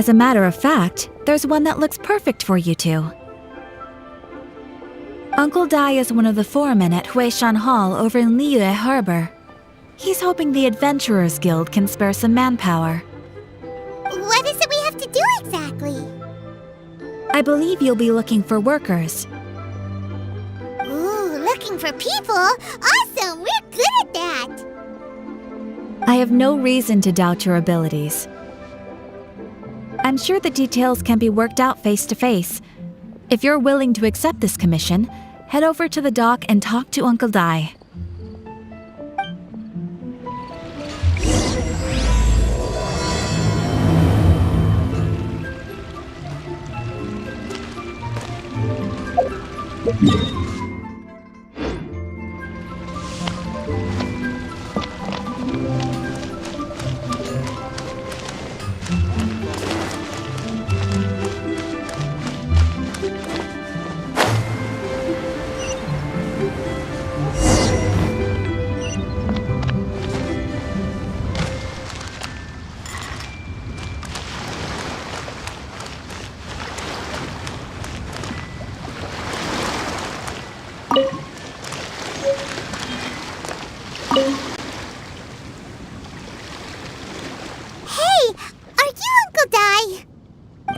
As a matter of fact, there's one that looks perfect for you two. Uncle Dai is one of the foremen at Huishan Hall over in Liyue Harbor. He's hoping the Adventurers Guild can spare some manpower. What is it we have to do exactly? I believe you'll be looking for workers. Ooh, looking for people? Awesome! We're good at that! I have no reason to doubt your abilities. I'm sure the details can be worked out face to face. If you're willing to accept this commission, head over to the dock and talk to Uncle Dai.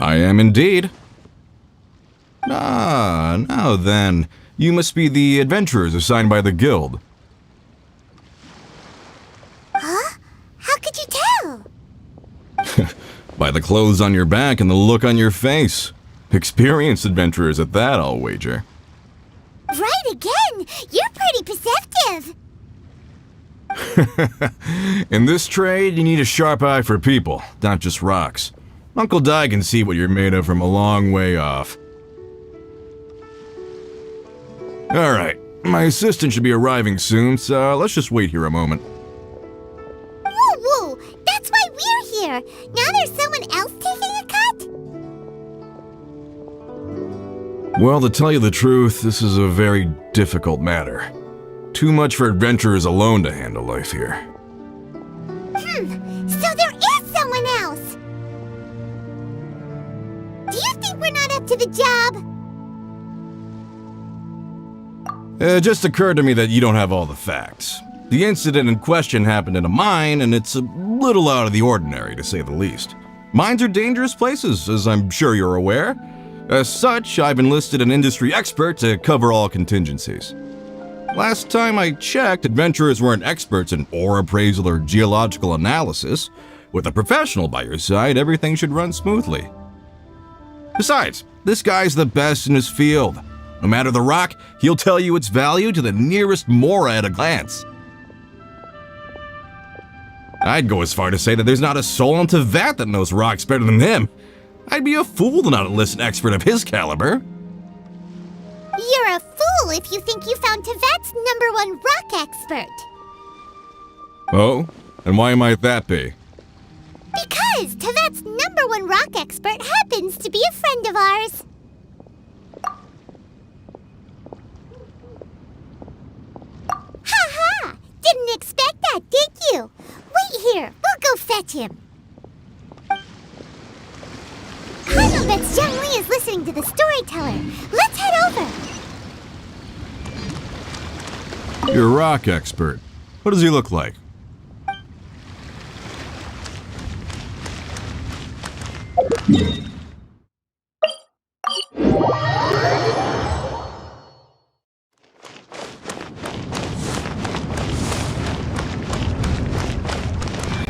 I am indeed. Now then, you must be the adventurers assigned by the guild. Huh? How could you tell? By the clothes on your back and the look on your face. Experienced adventurers at that, I'll wager. Right again! You're pretty perceptive! In this trade, you need a sharp eye for people, not just rocks. Uncle Dai can see what you're made of from a long way off. Alright, my assistant should be arriving soon, so let's just wait here a moment. Woo-woo! That's why we're here! Now there's someone else taking a cut? Well, to tell you the truth, this is a very difficult matter. Too much for adventurers alone to handle life here. So there is someone else! Do you think we're not up to the job? It just occurred to me that you don't have all the facts. The incident in question happened in a mine, and it's a little out of the ordinary, to say the least. Mines are dangerous places, as I'm sure you're aware. As such, I've enlisted an industry expert to cover all contingencies. Last time I checked, adventurers weren't experts in ore appraisal or geological analysis. With a professional by your side, everything should run smoothly. Besides, this guy's the best in his field. No matter the rock, he'll tell you its value to the nearest mora at a glance. I'd go as far to say that there's not a soul on Teyvat that knows rocks better than him. I'd be a fool to not enlist an expert of his caliber. You're a fool if you think you found Teyvat's #1 rock expert. Oh? And why might that be? Because Teyvat's #1 rock expert happens to be a friend of ours. Ha-ha! Didn't expect that, did you? Wait here, we'll go fetch him. Cardinal bets Zhongli is listening to the storyteller. Let's head over. You're a rock expert. What does he look like?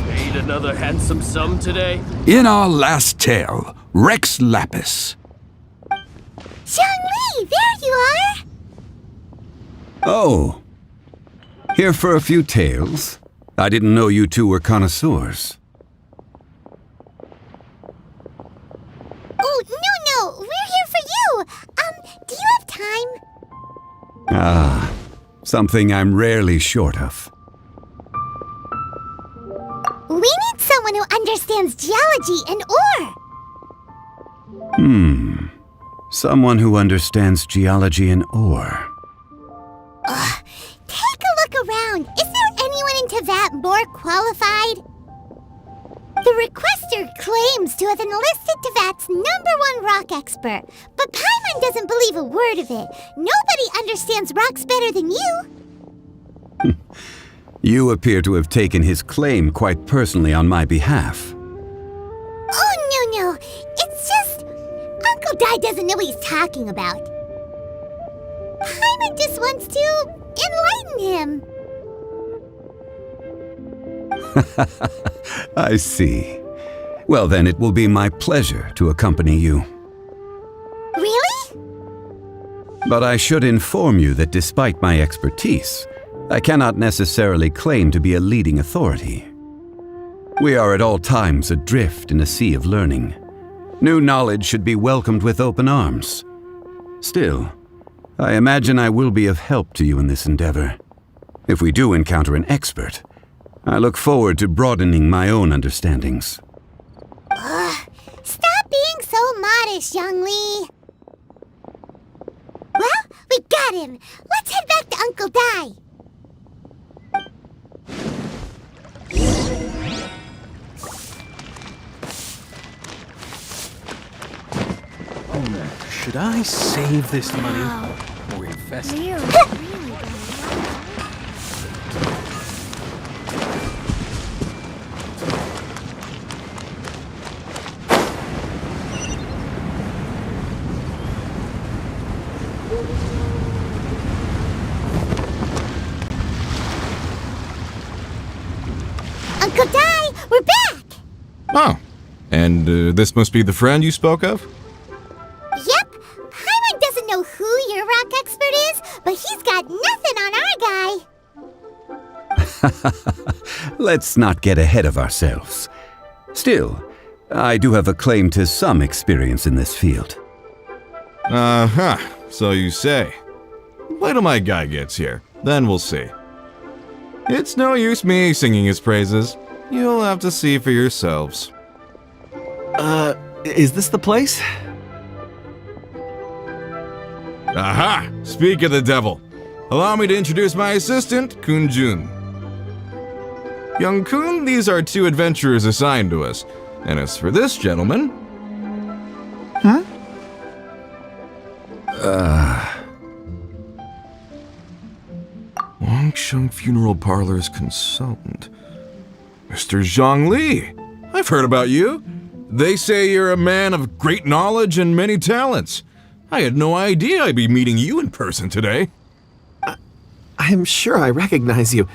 Paid another handsome sum today? In our last tale, Rex Lapis. Zhongli, there you are! Oh. Here for a few tales? I didn't know you two were connoisseurs. Oh, no, we're here for you! Do you have time? Ah, something I'm rarely short of. We need someone who understands geology and ore! Someone who understands geology and ore. Take a look around. Is there anyone in Teyvat more qualified? The requester claims to have enlisted Tevat's #1 rock expert, but Paimon doesn't believe a word of it. Nobody understands rocks better than you. You appear to have taken his claim quite personally on my behalf. Oh, no. It's just... Uncle Dai doesn't know what he's talking about. Paimon just wants to enlighten him. I see. Well, then it will be my pleasure to accompany you. Really? But I should inform you that despite my expertise, I cannot necessarily claim to be a leading authority. We are at all times adrift in a sea of learning. New knowledge should be welcomed with open arms. Still, I imagine I will be of help to you in this endeavor. If we do encounter an expert, I look forward to broadening my own understandings. Stop being so modest, Zhongli. Well, we got him. Let's head back to Uncle Dai. Should I save this money or invest it? Uncle Dai, we're back! Oh, and this must be the friend you spoke of? Yep. Paimon doesn't know who your rock expert is, but he's got nothing on our guy. Let's not get ahead of ourselves. Still, I do have a claim to some experience in this field. Uh-huh, so you say. Wait till my guy gets here, then we'll see. It's no use me singing his praises. You'll have to see for yourselves. Is this the place? Aha! Speak of the devil. Allow me to introduce my assistant, Kun Jun. Young Kun, these are 2 adventurers assigned to us. And as for this gentleman... Longsheng Funeral Parlor's consultant. Mr. Zhongli. I've heard about you. They say you're a man of great knowledge and many talents. I had no idea I'd be meeting you in person today. I'm sure I recognize you.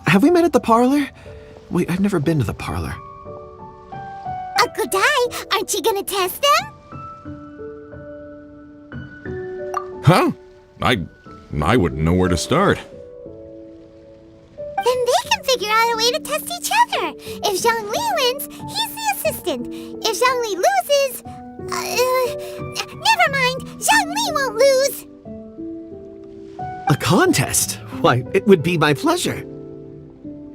Have we met at the parlor? Wait, I've never been to the parlor. Uncle Dai, aren't you gonna test them? Huh? I wouldn't know where to start. Then they can figure out a way to test each other. If Zhongli wins, he's the assistant. If Zhongli loses... never mind. Zhongli won't lose. A contest? Why, it would be my pleasure.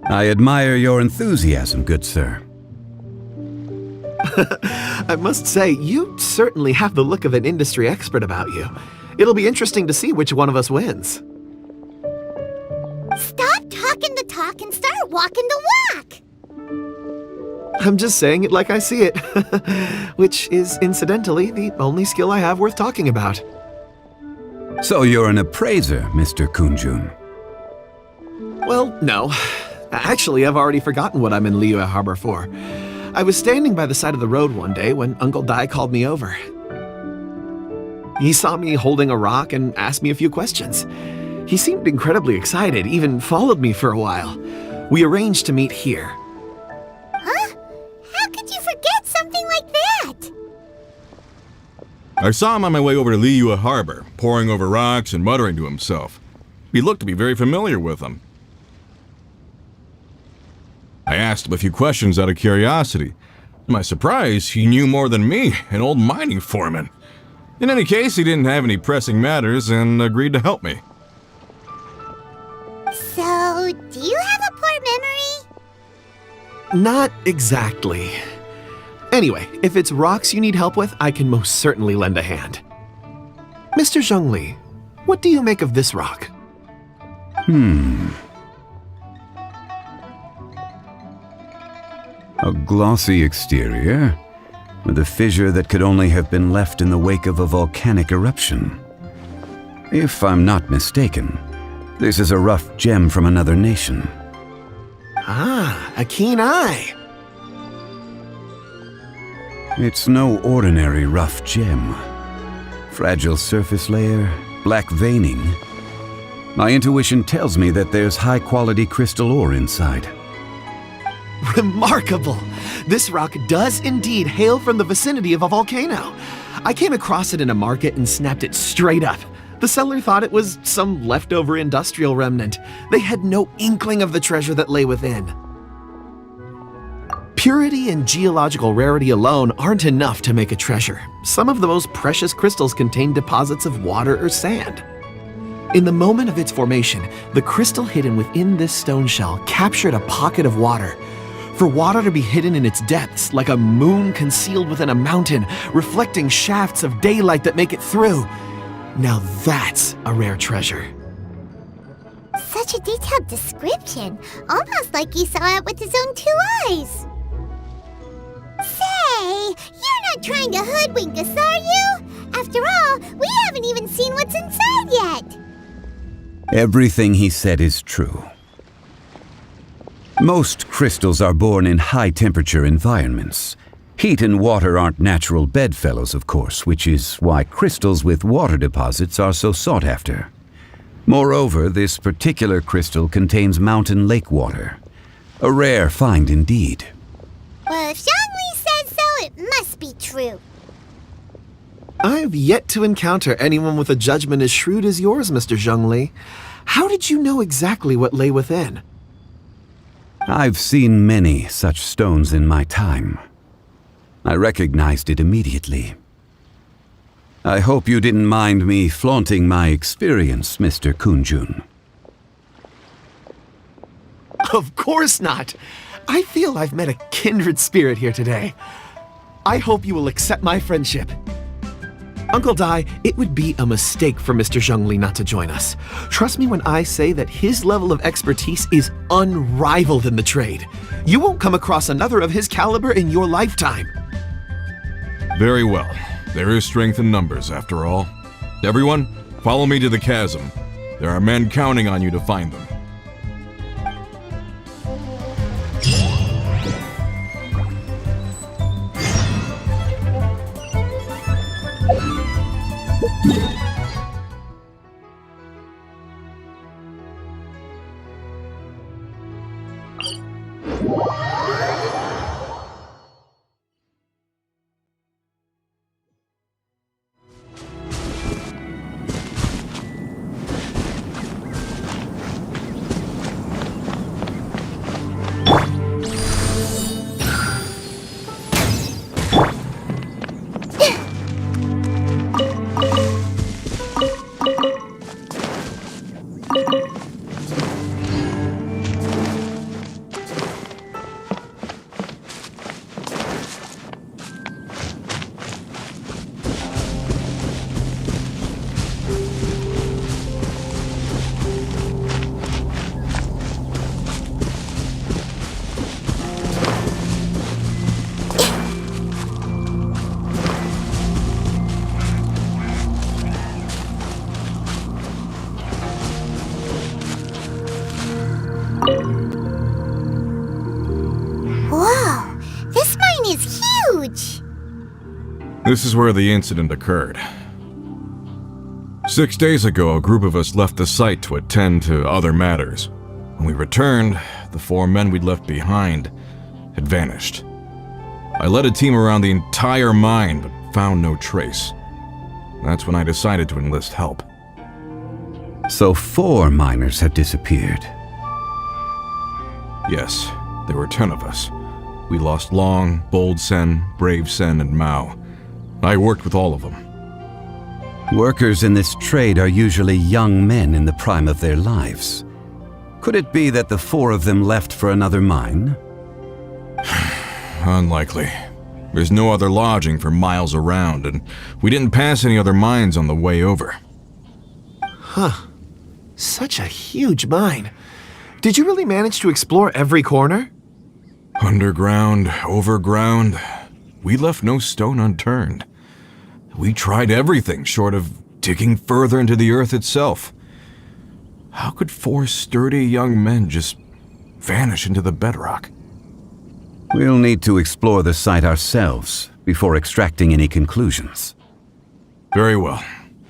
I admire your enthusiasm, good sir. I must say, you certainly have the look of an industry expert about you. It'll be interesting to see which one of us wins. Stop talking the talk and start walking the walk. I'm just saying it like I see it, which is, incidentally, the only skill I have worth talking about. So you're an appraiser, Mr. Kunjun. Well, no. Actually, I've already forgotten what I'm in Liyue Harbor for. I was standing by the side of the road one day when Uncle Dai called me over. He saw me holding a rock and asked me a few questions. He seemed incredibly excited, even followed me for a while. We arranged to meet here. Huh? How could you forget something like that? I saw him on my way over to Liyue Harbor, poring over rocks and muttering to himself. He looked to be very familiar with them. I asked him a few questions out of curiosity. To my surprise, he knew more than me, an old mining foreman. In any case, he didn't have any pressing matters and agreed to help me. So, do you have a poor memory? Not exactly. Anyway, if it's rocks you need help with, I can most certainly lend a hand. Mr. Zhongli, what do you make of this rock? A glossy exterior, with a fissure that could only have been left in the wake of a volcanic eruption. If I'm not mistaken, this is a rough gem from another nation. Ah, a keen eye. It's no ordinary rough gem. Fragile surface layer, black veining. My intuition tells me that there's high-quality crystal ore inside. Remarkable! This rock does indeed hail from the vicinity of a volcano. I came across it in a market and snapped it straight up. The seller thought it was some leftover industrial remnant. They had no inkling of the treasure that lay within. Purity and geological rarity alone aren't enough to make a treasure. Some of the most precious crystals contain deposits of water or sand. In the moment of its formation, the crystal hidden within this stone shell captured a pocket of water. For water to be hidden in its depths, like a moon concealed within a mountain, reflecting shafts of daylight that make it through. Now that's a rare treasure. Such a detailed description, almost like he saw it with his own 2 eyes. Say, you're not trying to hoodwink us, are you? After all, we haven't even seen what's inside yet. Everything he said is true. Most crystals are born in high-temperature environments. Heat and water aren't natural bedfellows, of course, which is why crystals with water deposits are so sought after. Moreover, this particular crystal contains mountain lake water. A rare find indeed. Well, if Zhongli says so, it must be true. I've yet to encounter anyone with a judgment as shrewd as yours, Mr. Zhongli. How did you know exactly what lay within? I've seen many such stones in my time. I recognized it immediately. I hope you didn't mind me flaunting my experience, Mr. Kunjun. Of course not! I feel I've met a kindred spirit here today. I hope you will accept my friendship. Uncle Dai, it would be a mistake for Mr. Zhongli not to join us. Trust me when I say that his level of expertise is unrivaled in the trade. You won't come across another of his caliber in your lifetime. Very well. There is strength in numbers, after all. Everyone, follow me to the chasm. There are men counting on you to find them. Whoa, this mine is huge! This is where the incident occurred. 6 days ago, a group of us left the site to attend to other matters. When we returned, the 4 men we'd left behind had vanished. I led a team around the entire mine, but found no trace. That's when I decided to enlist help. So 4 miners had disappeared. Yes, there were 10 of us. We lost Long, Bold Sen, Brave Sen, and Mao. I worked with all of them. Workers in this trade are usually young men in the prime of their lives. Could it be that the 4 of them left for another mine? Unlikely. There's no other lodging for miles around, and we didn't pass any other mines on the way over. Huh. Such a huge mine. Did you really manage to explore every corner? Underground, overground, we left no stone unturned. We tried everything short of digging further into the earth itself. How could 4 sturdy young men just vanish into the bedrock? We'll need to explore the site ourselves before extracting any conclusions. Very well.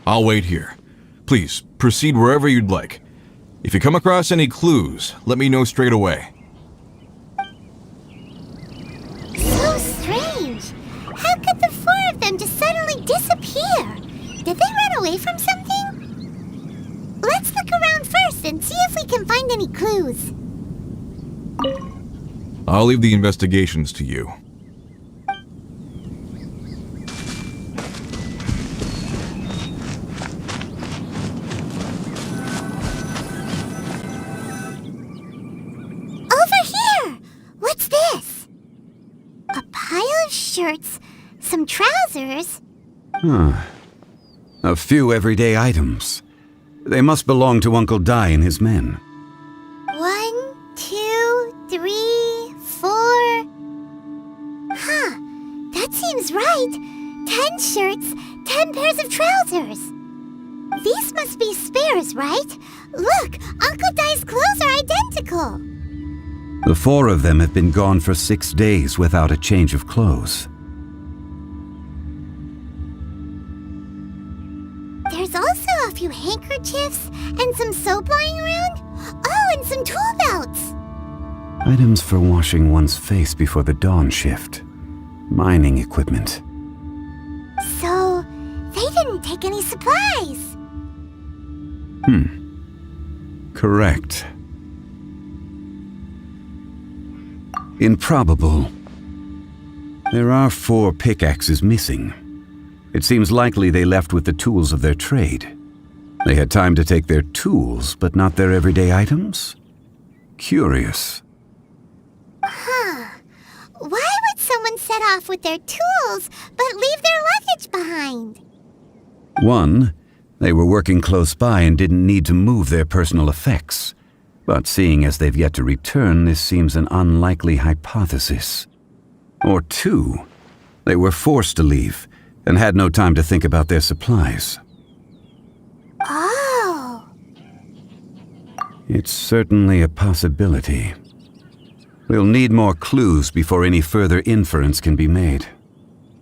I'll wait here. Please, proceed wherever you'd like. If you come across any clues, let me know straight away. So strange. How could the 4 of them just suddenly disappear? Did they run away from something? Let's look around first and see if we can find any clues. I'll leave the investigations to you. Over here! What's this? A pile of shirts, some trousers. A few everyday items. They must belong to Uncle Dai and his men. 1, 2, 3, 4. Huh, that seems right. 10 shirts, 10 pairs of trousers. These must be spares, right? Look, Uncle Dai's clothes are identical. The 4 of them have been gone for 6 days without a change of clothes. There's also a few handkerchiefs and some soap lying around. Oh, and some tool belts. Items for washing one's face before the dawn shift. Mining equipment. So, they didn't take any supplies. Correct. Improbable. There are 4 pickaxes missing. It seems likely they left with the tools of their trade. They had time to take their tools, but not their everyday items? Curious. Why would someone set off with their tools but leave their luggage behind? 1, they were working close by and didn't need to move their personal effects. But seeing as they've yet to return, this seems an unlikely hypothesis. Or 2, they were forced to leave and had no time to think about their supplies. Oh. It's certainly a possibility. We'll need more clues before any further inference can be made.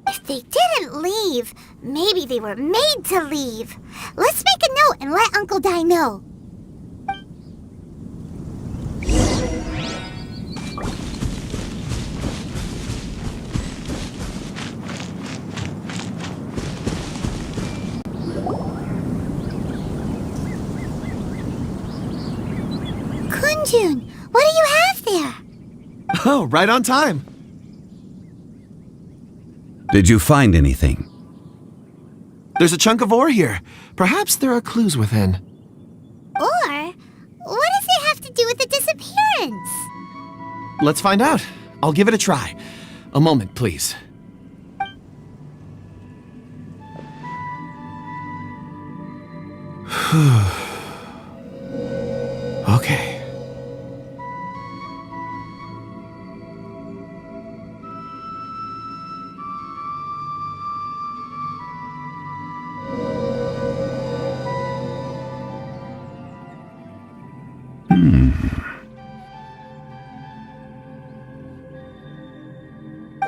If they didn't leave, maybe they were made to leave. Let's make a note and let Uncle Dai know. Kunjun, what do you have there? Oh, right on time. Did you find anything? There's a chunk of ore here. Perhaps there are clues within. Or, what does it have to do with the disappearance? Let's find out. I'll give it a try. A moment, please. Okay.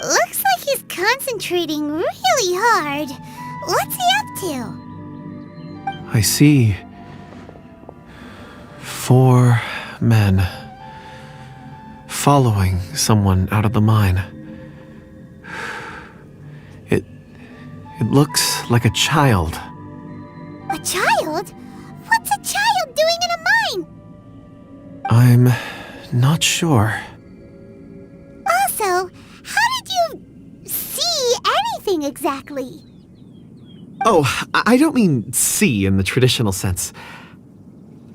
Looks like he's concentrating really hard. What's he up to? I see 4 men following someone out of the mine. It looks like a child. A child? What's a child doing in a mine? I'm not sure. Also, how did you see anything exactly? Oh, I don't mean see in the traditional sense.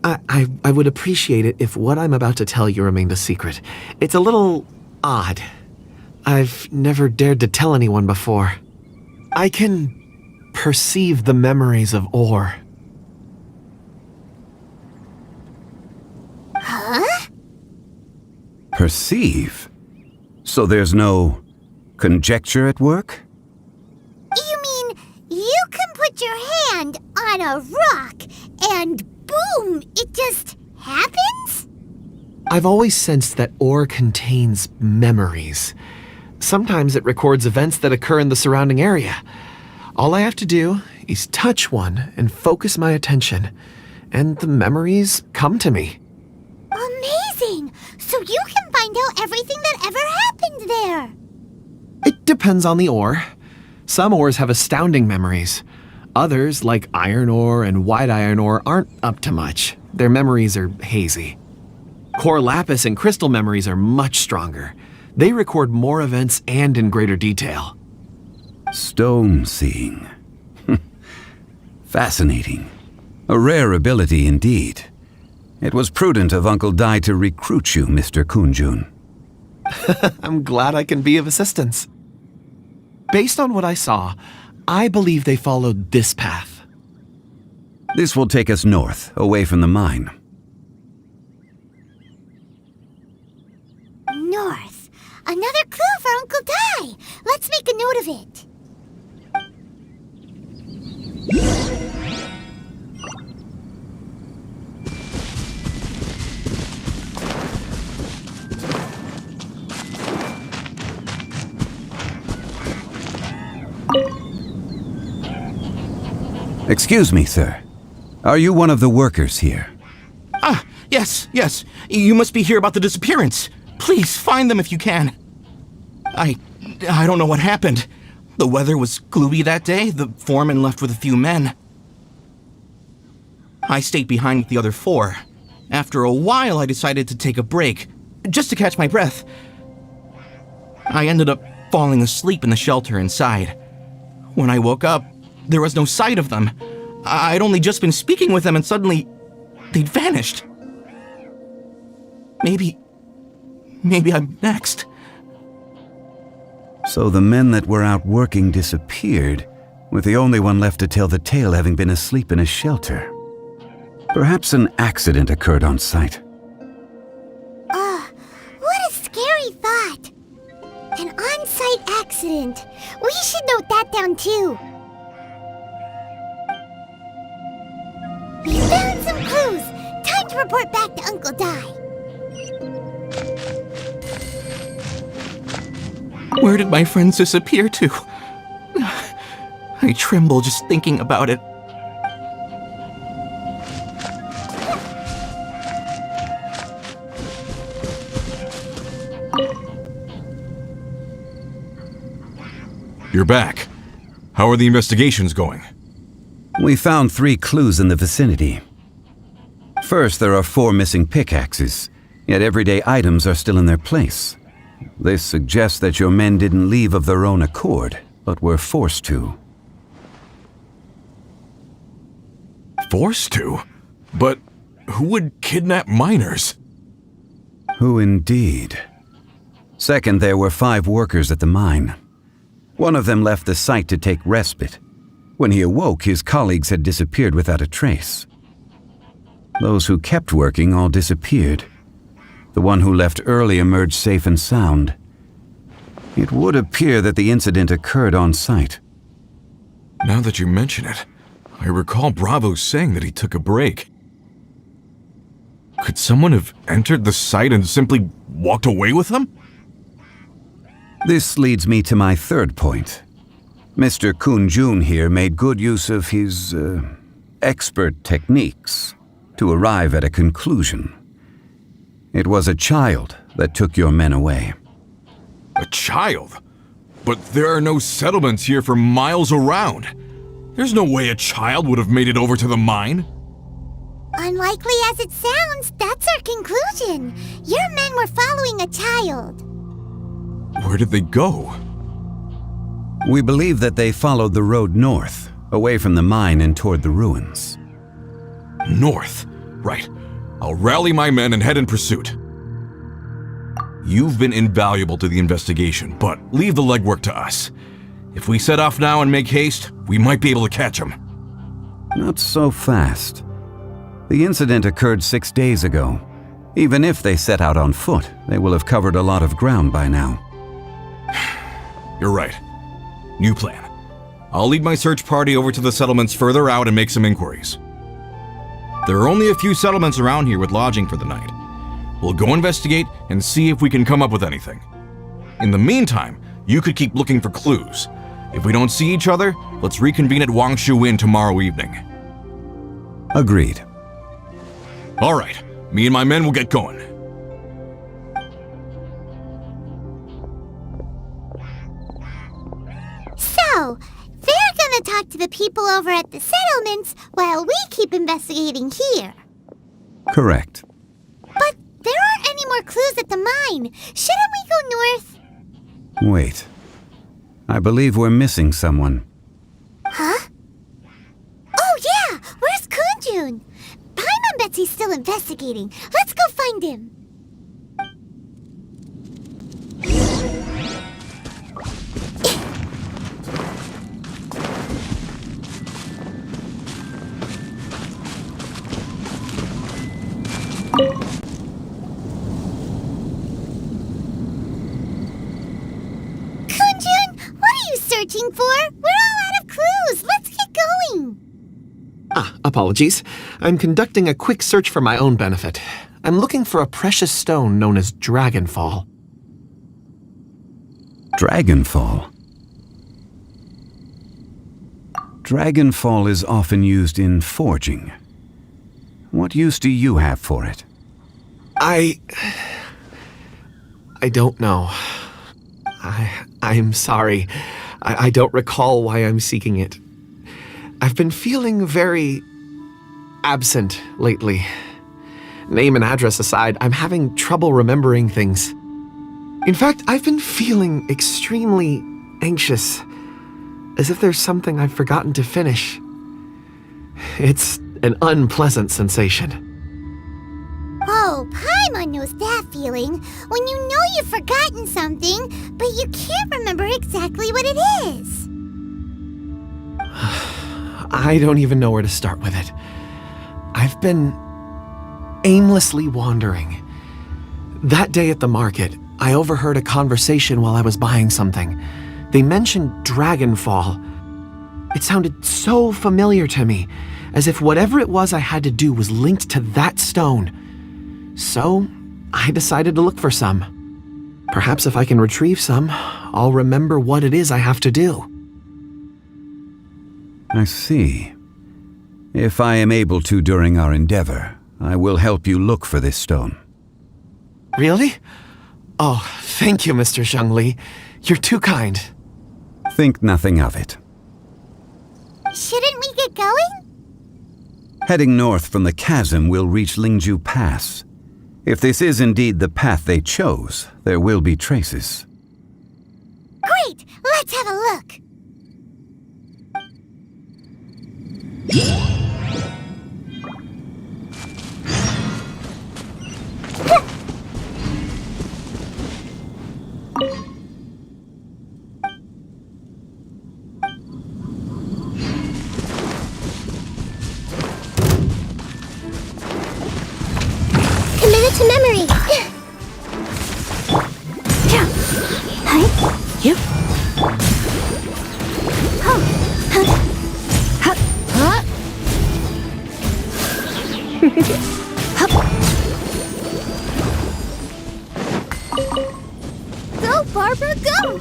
I would appreciate it if what I'm about to tell you remained a secret. It's a little odd. I've never dared to tell anyone before. I can perceive the memories of ore. Huh? Perceive? So there's no conjecture at work? You mean you can put your hand on a rock and boom, it just happens? I've always sensed that ore contains memories. Sometimes it records events that occur in the surrounding area. All I have to do is touch one and focus my attention, and the memories come to me. Amazing! So you can find out everything that ever happened there. It depends on the ore. Some ores have astounding memories. Others, like iron ore and white iron ore, aren't up to much. Their memories are hazy. Core lapis and crystal memories are much stronger. They record more events and in greater detail. Stone seeing. Fascinating. A rare ability indeed. It was prudent of Uncle Dai to recruit you, Mr. Kunjun. I'm glad I can be of assistance. Based on what I saw, I believe they followed this path. This will take us north, away from the mine. North. Another clue for Uncle Dai. Let's make a note of it. Excuse me, sir. Are you one of the workers here? Ah, yes. You must be here about the disappearance. Please, find them if you can. I don't know what happened. The weather was gloomy that day. The foreman left with a few men. I stayed behind with the other 4. After a while, I decided to take a break, just to catch my breath. I ended up falling asleep in the shelter inside. When I woke up, there was no sight of them. I'd only just been speaking with them and suddenly they'd vanished. Maybe I'm next. So the men that were out working disappeared, with the only one left to tell the tale having been asleep in a shelter. Perhaps an accident occurred on site. What a scary thought. An on-site accident. We should note that down too. We found some clues. Time to report back to Uncle Dai. Where did my friends disappear to? I tremble just thinking about it. You're back. How are the investigations going? We found 3 clues in the vicinity. First, there are 4 missing pickaxes, yet everyday items are still in their place. This suggests that your men didn't leave of their own accord, but were forced to. Forced to? But who would kidnap miners? Who indeed? Second, there were 5 workers at the mine. One of them left the site to take respite. When he awoke, his colleagues had disappeared without a trace. Those who kept working all disappeared. The one who left early emerged safe and sound. It would appear that the incident occurred on site. Now that you mention it, I recall Bravo saying that he took a break. Could someone have entered the site and simply walked away with them? This leads me to my third point. Mr. Kunjun here made good use of his, expert techniques to arrive at a conclusion. It was a child that took your men away. A child? But there are no settlements here for miles around. There's no way a child would have made it over to the mine. Unlikely as it sounds, that's our conclusion. Your men were following a child. Where did they go? We believe that they followed the road north, away from the mine and toward the ruins. North? Right. I'll rally my men and head in pursuit. You've been invaluable to the investigation, but leave the legwork to us. If we set off now and make haste, we might be able to catch them. Not so fast. The incident occurred 6 days ago. Even if they set out on foot, they will have covered a lot of ground by now. You're right. New plan. I'll lead my search party over to the settlements further out and make some inquiries. There are only a few settlements around here with lodging for the night. We'll go investigate and see if we can come up with anything. In the meantime, you could keep looking for clues. If we don't see each other, let's reconvene at Wangshu Inn tomorrow evening. Agreed. All right, me and my men will get going. So, they're gonna talk to the people over at the settlements while we keep investigating here. Correct. But there aren't any more clues at the mine. Shouldn't we go north? Wait. I believe we're missing someone. Huh? Oh yeah! Where's Kunjun? Paimon bets he's still investigating. Let's go find him. Kunjun, what are you searching for? We're all out of clues. Let's get going. Apologies. I'm conducting a quick search for my own benefit. I'm looking for a precious stone known as Dragonfall. Dragonfall. Dragonfall is often used in forging. What use do you have for it? I don't know. I'm sorry. I don't recall why I'm seeking it. I've been feeling very absent lately. Name and address aside, I'm having trouble remembering things. In fact, I've been feeling extremely anxious, as if there's something I've forgotten to finish. It's an unpleasant sensation. Oh, Paimon knows that feeling. When you know you've forgotten something, but you can't remember exactly what it is. I don't even know where to start with it. I've been aimlessly wandering. That day at the market, I overheard a conversation while I was buying something. They mentioned Dragonfall. It sounded so familiar to me, as if whatever it was I had to do was linked to that stone. So, I decided to look for some. Perhaps if I can retrieve some, I'll remember what it is I have to do. I see. If I am able to during our endeavor, I will help you look for this stone. Really? Oh, thank you, Mr. Zhongli. You're too kind. Think nothing of it. Shouldn't we get going? Heading north from the chasm, we'll reach Lingju Pass. If this is indeed the path they chose, there will be traces. Great! Let's have a look. Committed to memory. You? Go, Barbara, go!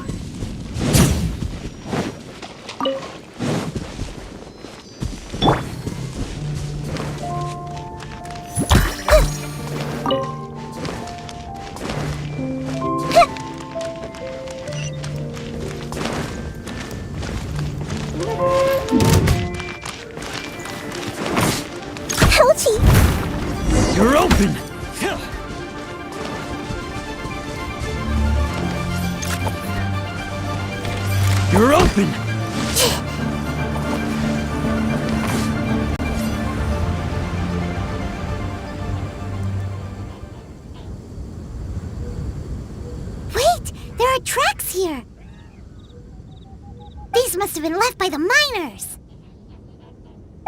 Ouchie! You're open! You're open! Wait! There are tracks here! These must have been left by the miners!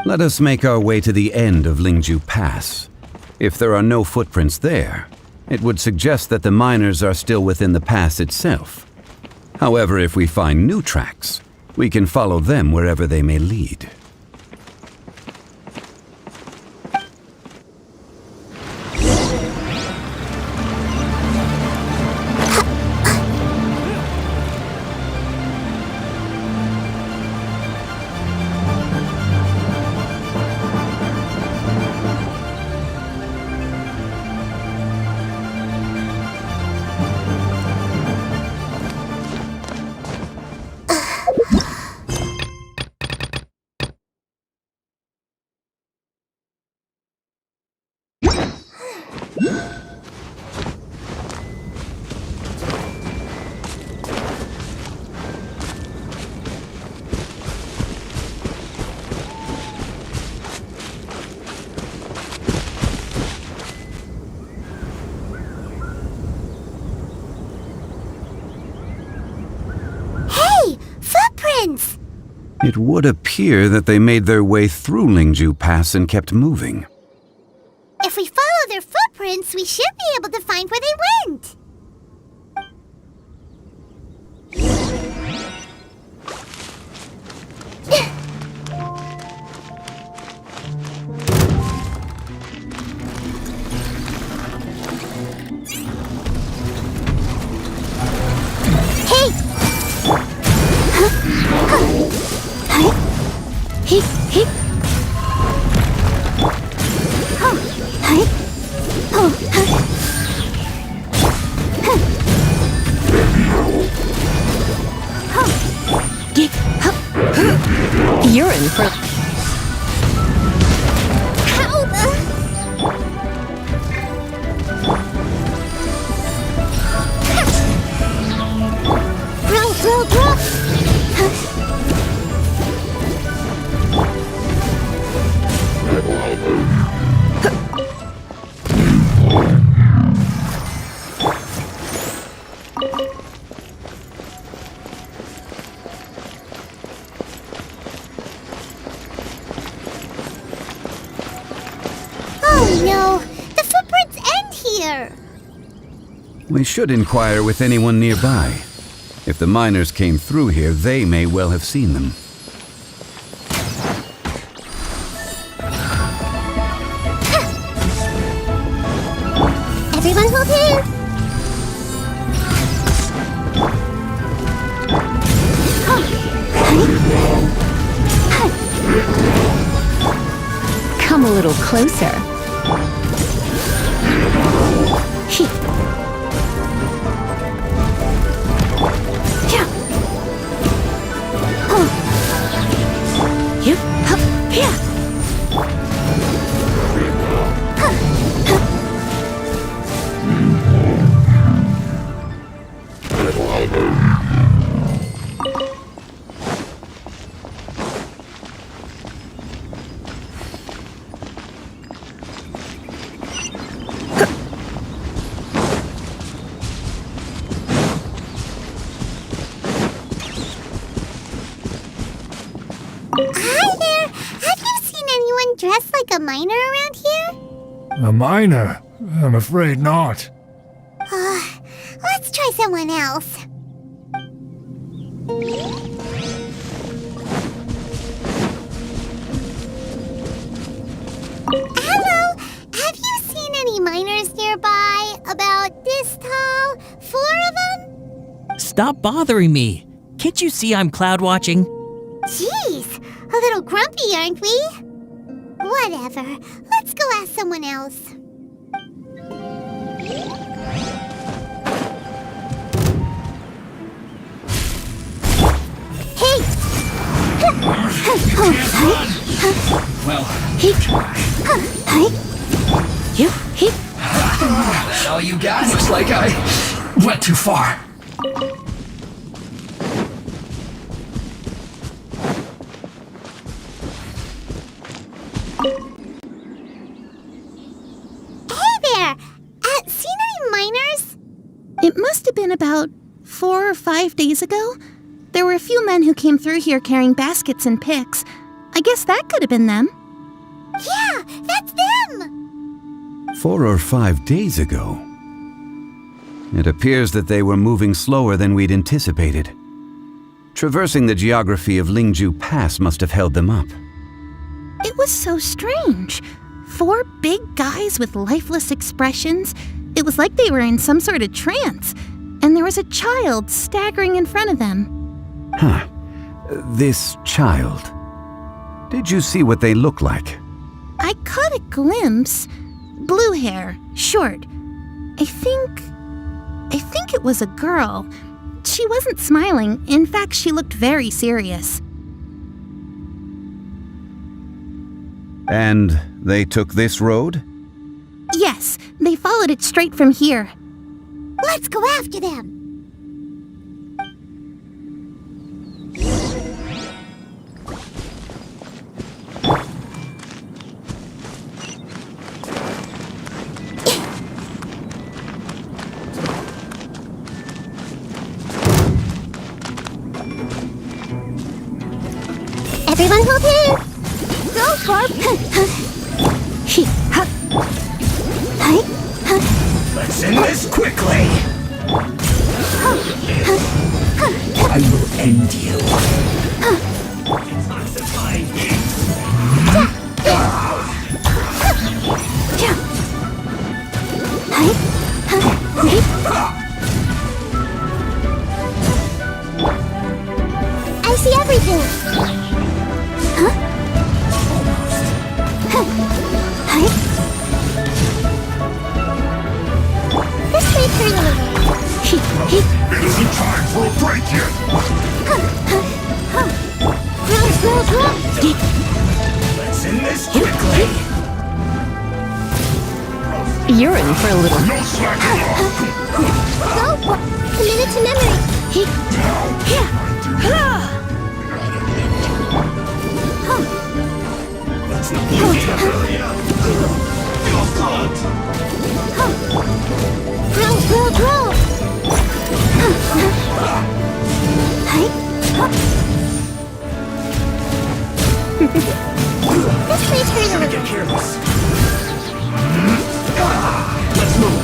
Let us make our way to the end of Lingju Pass. If there are no footprints there, it would suggest that the miners are still within the pass itself. However, if we find new tracks, we can follow them wherever they may lead. It would appear that they made their way through Lingju Pass and kept moving. If we follow their footprints, we should be able to find where they went. You're in for... We should inquire with anyone nearby. If the miners came through here, they may well have seen them. Everyone hold hands! Come a little closer. Dressed like a miner around here? A miner? I'm afraid not. Let's try someone else. Hello, have you seen any miners nearby? About this tall? 4 of them? Stop bothering me. Can't you see I'm cloud watching? Jeez, a little grumpy, aren't we? Whatever. Let's go ask someone else. Hey! Well, that's all you got? Looks like I went too far. It must have been about 4 or 5 days ago. There were a few men who came through here carrying baskets and picks. I guess that could have been them. Yeah, that's them! 4 or 5 days ago. It appears that they were moving slower than we'd anticipated. Traversing the geography of Lingju Pass must have held them up. It was so strange. 4 big guys with lifeless expressions. It was like they were in some sort of trance. And there was a child staggering in front of them. Huh. This child. Did you see what they look like? I caught a glimpse. Blue hair, short. I think it was a girl. She wasn't smiling. In fact, she looked very serious. And they took this road? Yes, they followed it straight from here. Let's go after them. Everyone hold hands. Go for Let's end this quickly. I will end you. I see everything. This may turn a little. It isn't time for a break yet. Let's end this quickly. You're in for a little. No slacking off. Go for commit it to memory. Let's not lose the area. You're caught. Roll. This may turn a little. Get careless. Let's move.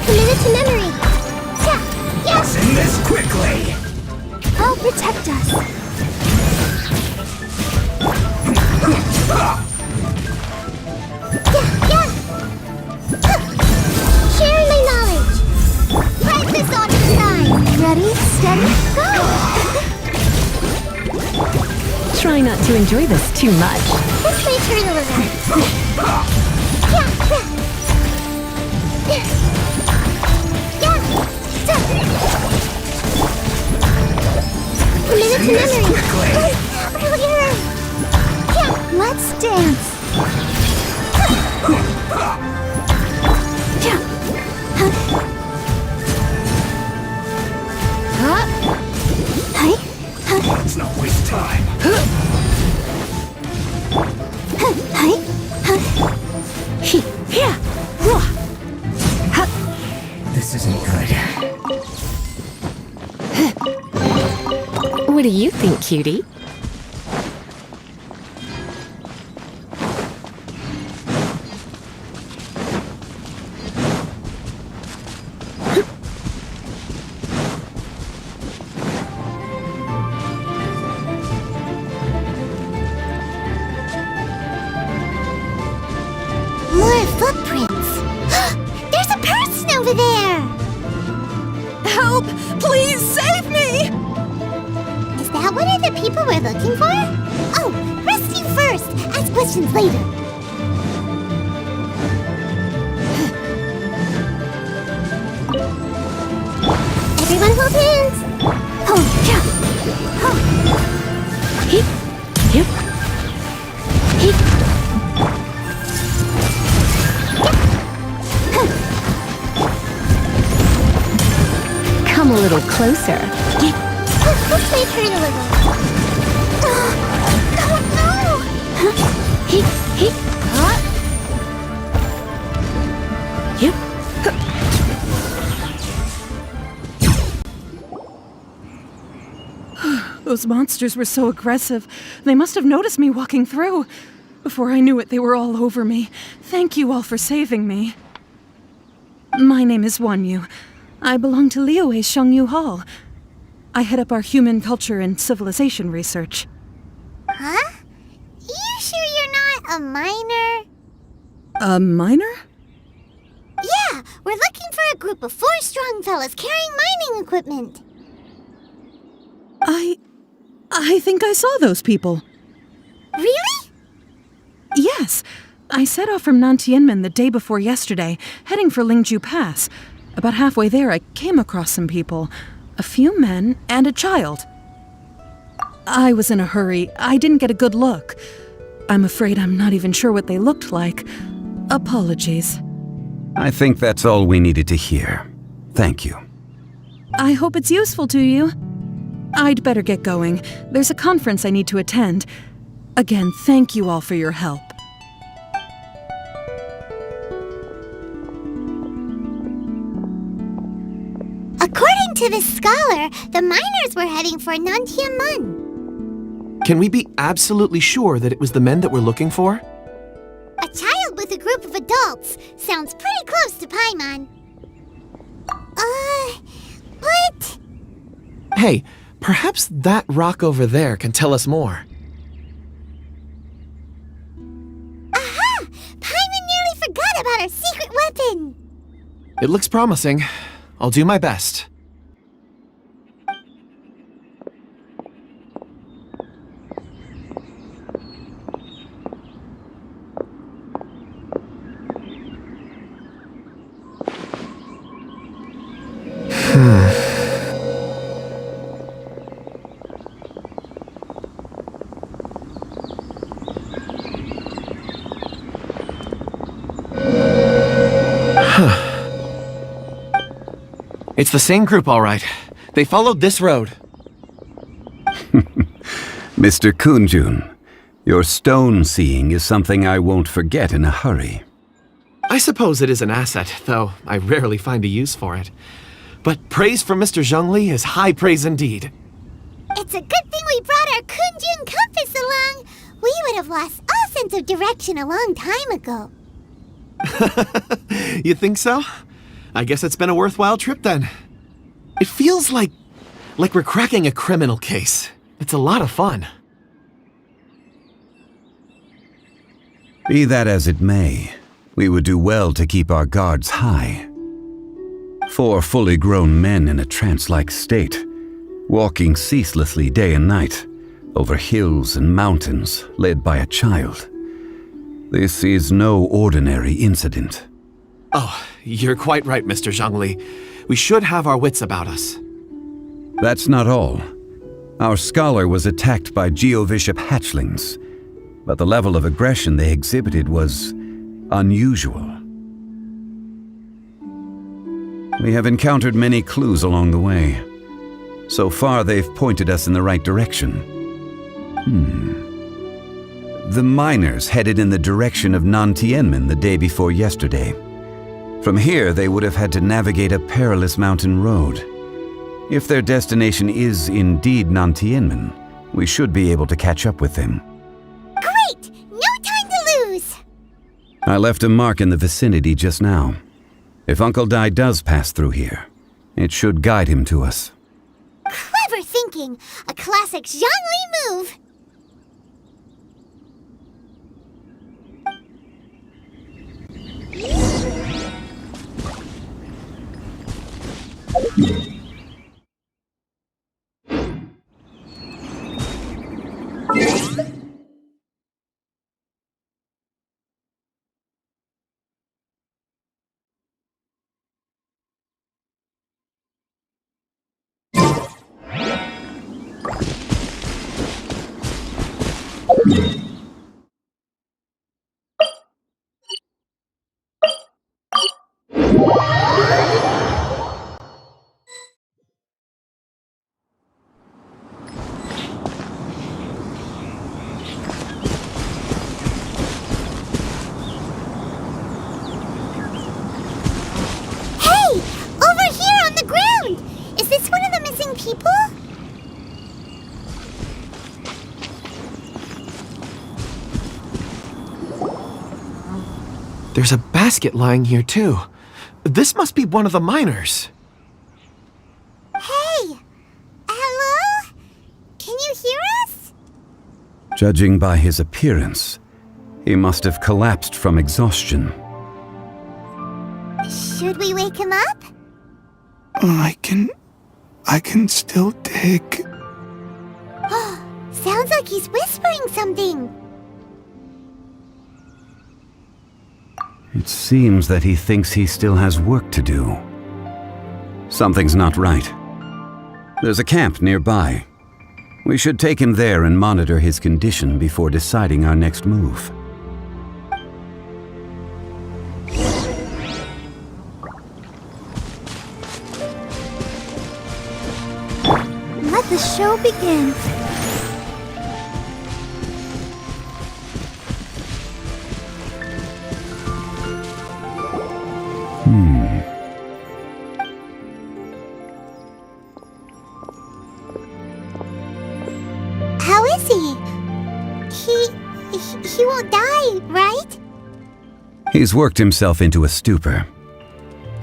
Commit it to memory. Yes. Let's end this quickly. I'll protect us. Sharing my knowledge. Write this on the side. Ready, steady, go. Try not to enjoy this too much. This may turn a little. Commit it to memory. Let's dance. Let's not waste time. This isn't good. What do you think, cutie? More footprints. There's a person over there. Help! Please save me! Is that one of the people we're looking for? Oh, rescue first. Ask questions later. Everyone hold hands. Oh, yeah. Oh. Yep. Come a little closer. This may turn a little. Oh, no! Yep. Those monsters were so aggressive. They must have noticed me walking through. Before I knew it, they were all over me. Thank you all for saving me. My name is Wanyu. I belong to Liyue's Shengyu Hall. I head up our human culture and civilization research. Huh? You sure you're not a miner? A miner? Yeah, we're looking for a group of 4 strong fellas carrying mining equipment. I think I saw those people. Really? Yes. I set off from Nantianmen the day before yesterday, heading for Lingju Pass. About halfway there, I came across some people. A few men and a child. I was in a hurry. I didn't get a good look. I'm afraid I'm not even sure what they looked like. Apologies. I think that's all we needed to hear. Thank you. I hope it's useful to you. I'd better get going. There's a conference I need to attend. Again, thank you all for your help. According to this scholar, the miners were heading for Nantianmen. Can we be absolutely sure that it was the men that we're looking for? A child with a group of adults sounds pretty close to Paimon. But... Hey, perhaps that rock over there can tell us more. Aha! Paimon nearly forgot about our secret weapon! It looks promising. I'll do my best. It's the same group, all right. They followed this road. Mr. Kunjun, your stone seeing is something I won't forget in a hurry. I suppose it is an asset, though I rarely find a use for it. But praise from Mr. Zhongli is high praise indeed. It's a good thing we brought our Kunjun compass along. We would have lost all sense of direction a long time ago. You think so? I guess it's been a worthwhile trip then. It feels like we're cracking a criminal case. It's a lot of fun. Be that as it may, we would do well to keep our guards high. 4 fully grown men in a trance-like state, walking ceaselessly day and night, over hills and mountains, led by a child. This is no ordinary incident. Oh, you're quite right, Mr. Zhongli. We should have our wits about us. That's not all. Our scholar was attacked by Geovishap hatchlings, but the level of aggression they exhibited was unusual. We have encountered many clues along the way. So far, they've pointed us in the right direction. The miners headed in the direction of Nantianmen the day before yesterday. From here, they would have had to navigate a perilous mountain road. If their destination is indeed Nantianmen, we should be able to catch up with them. Great! No time to lose! I left a mark in the vicinity just now. If Uncle Dai does pass through here, it should guide him to us. Clever thinking! A classic Zhongli move! There's a basket lying here, too. This must be one of the miners. Hey! Hello? Can you hear us? Judging by his appearance, he must have collapsed from exhaustion. Should we wake him up? I can still dig. Sounds like he's whispering something. It seems that he thinks he still has work to do. Something's not right. There's a camp nearby. We should take him there and monitor his condition before deciding our next move. Let the show begin. How is he? He won't die, right? He's worked himself into a stupor.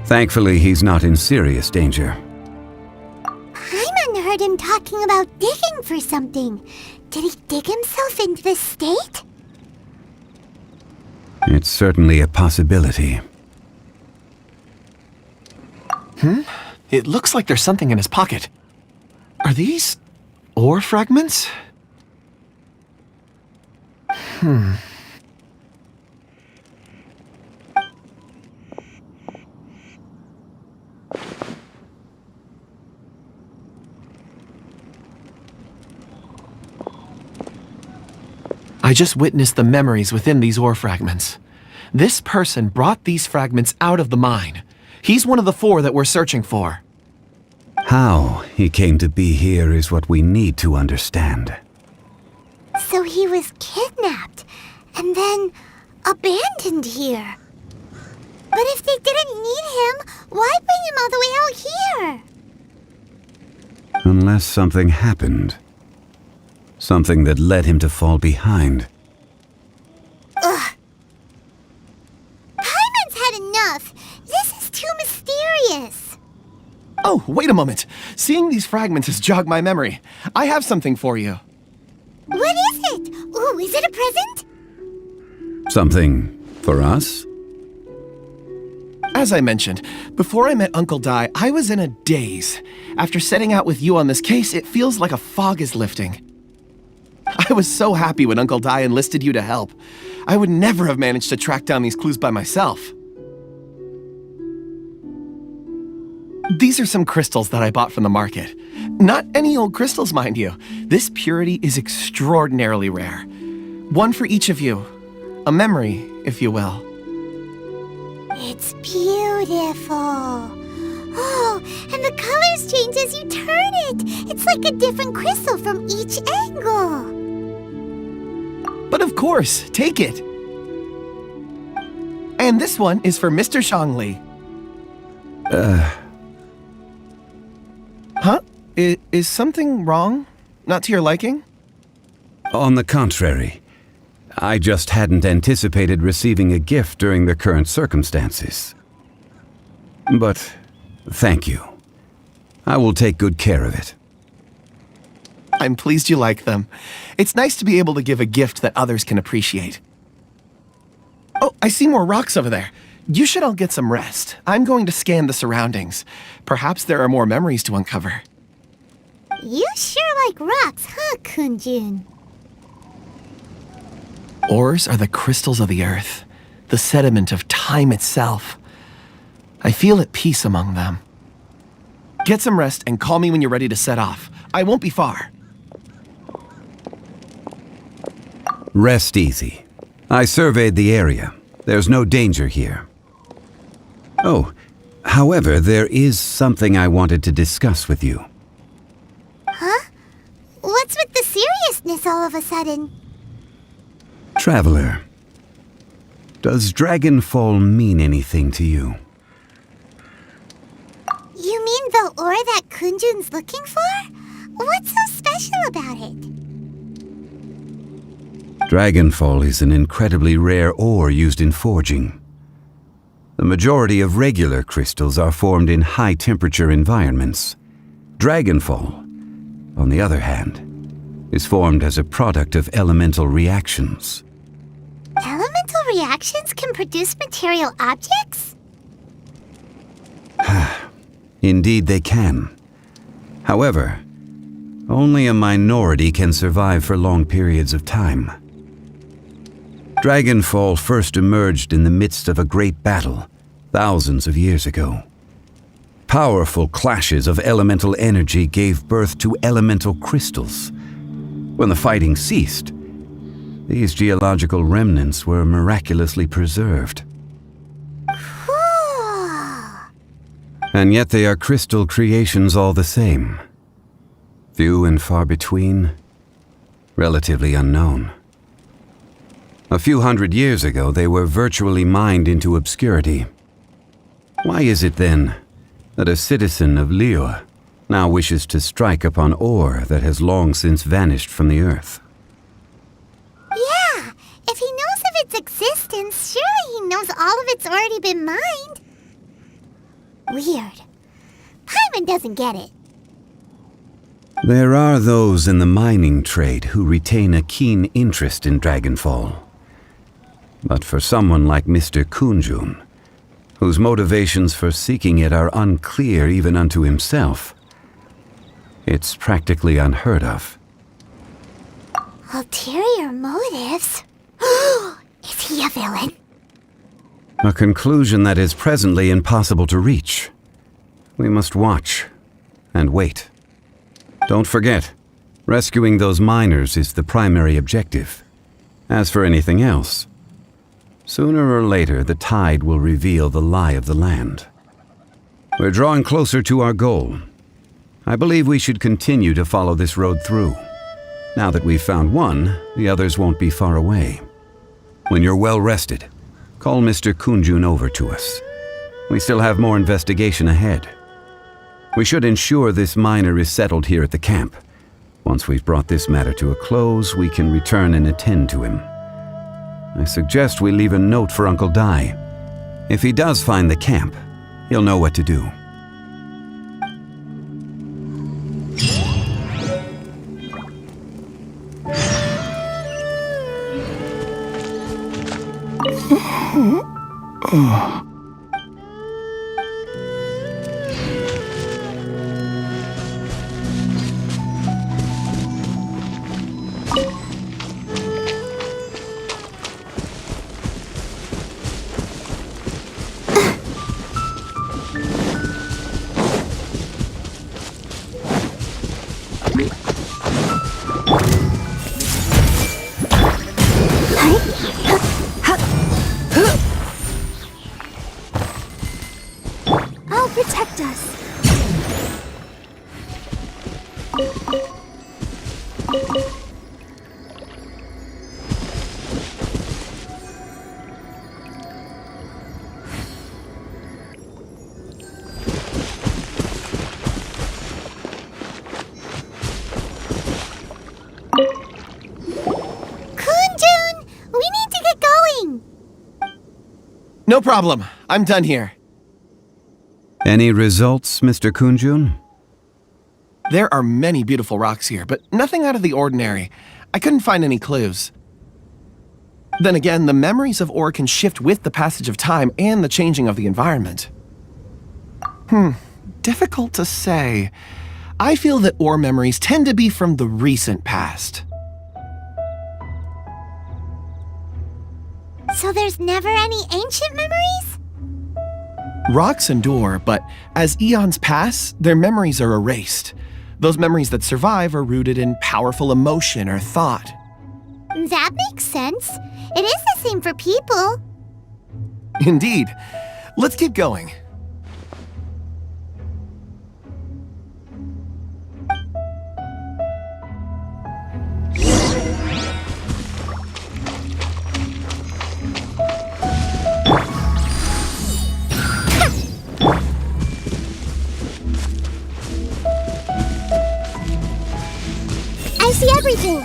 Thankfully, he's not in serious danger. Paimon heard him talking about digging for something. Did he dig himself into this state? It's certainly a possibility. It looks like there's something in his pocket. Are these ore fragments? I just witnessed the memories within these ore fragments. This person brought these fragments out of the mine. He's one of the 4 that we're searching for. How he came to be here is what we need to understand. So he was kidnapped and then abandoned here. But if they didn't need him, why bring him all the way out here? Unless something happened. Something that led him to fall behind. Ugh. Paimon's had enough. This is too mysterious. Oh, wait a moment. Seeing these fragments has jogged my memory. I have something for you. What is it? Ooh, is it a present? Something for us? As I mentioned, before I met Uncle Dai, I was in a daze. After setting out with you on this case, it feels like a fog is lifting. I was so happy when Uncle Dai enlisted you to help. I would never have managed to track down these clues by myself. These are some crystals that I bought from the market. Not any old crystals, mind you. This purity is extraordinarily rare. One for each of you. A memory, if you will. It's beautiful. Oh, and the colors change as you turn it. It's like a different crystal from each angle. But of course, take it. And this one is for Mr. Zhongli. Huh? Is something wrong? Not to your liking? On the contrary, I just hadn't anticipated receiving a gift during the current circumstances. But thank you. I will take good care of it. I'm pleased you like them. It's nice to be able to give a gift that others can appreciate. Oh, I see more rocks over there. You should all get some rest. I'm going to scan the surroundings. Perhaps there are more memories to uncover. You sure like rocks, huh, Kunjun? Ores are the crystals of the earth, the sediment of time itself. I feel at peace among them. Get some rest and call me when you're ready to set off. I won't be far. Rest easy. I surveyed the area. There's no danger here. Oh, however, there is something I wanted to discuss with you. Huh? What's with the seriousness all of a sudden? Traveler, does Dragonfall mean anything to you? You mean the ore that Kunjun's looking for? What's so special about it? Dragonfall is an incredibly rare ore used in forging. The majority of regular crystals are formed in high-temperature environments. Dragonfall, on the other hand, is formed as a product of elemental reactions. Elemental reactions can produce material objects? Indeed they can. However, only a minority can survive for long periods of time. Dragonfall first emerged in the midst of a great battle, thousands of years ago. Powerful clashes of elemental energy gave birth to elemental crystals. When the fighting ceased, these geological remnants were miraculously preserved. And yet they are crystal creations all the same. Few and far between, relatively unknown. A few hundred years ago, they were virtually mined into obscurity. Why is it then that a citizen of Liyue now wishes to strike upon ore that has long since vanished from the earth? Yeah, if he knows of its existence, surely he knows all of it's already been mined. Weird. Paimon doesn't get it. There are those in the mining trade who retain a keen interest in Dragonfall. But for someone like Mr. Kunjun, whose motivations for seeking it are unclear even unto himself, it's practically unheard of. Ulterior motives? Is he a villain? A conclusion that is presently impossible to reach. We must watch and wait. Don't forget, rescuing those miners is the primary objective. As for anything else, sooner or later the tide will reveal the lie of the land. We're drawing closer to our goal. I believe we should continue to follow this road through. Now that we've found one, the others won't be far away. When you're well rested, call Mr. Kunjun over to us. We still have more investigation ahead. We should ensure this miner is settled here at the camp. Once we've brought this matter to a close, we can return and attend to him. I suggest we leave a note for Uncle Dai. If he does find the camp, he'll know what to do. I'll protect us. Kunjun, we need to get going. No problem. I'm done here. Any results, Mr. Kunjun? There are many beautiful rocks here, but nothing out of the ordinary. I couldn't find any clues. Then again, the memories of ore can shift with the passage of time and the changing of the environment. Difficult to say. I feel that ore memories tend to be from the recent past. So there's never any ancient memories? Rocks endure, but as eons pass, their memories are erased. Those memories that survive are rooted in powerful emotion or thought. That makes sense. It is the same for people. Indeed. Let's keep going. I see everything.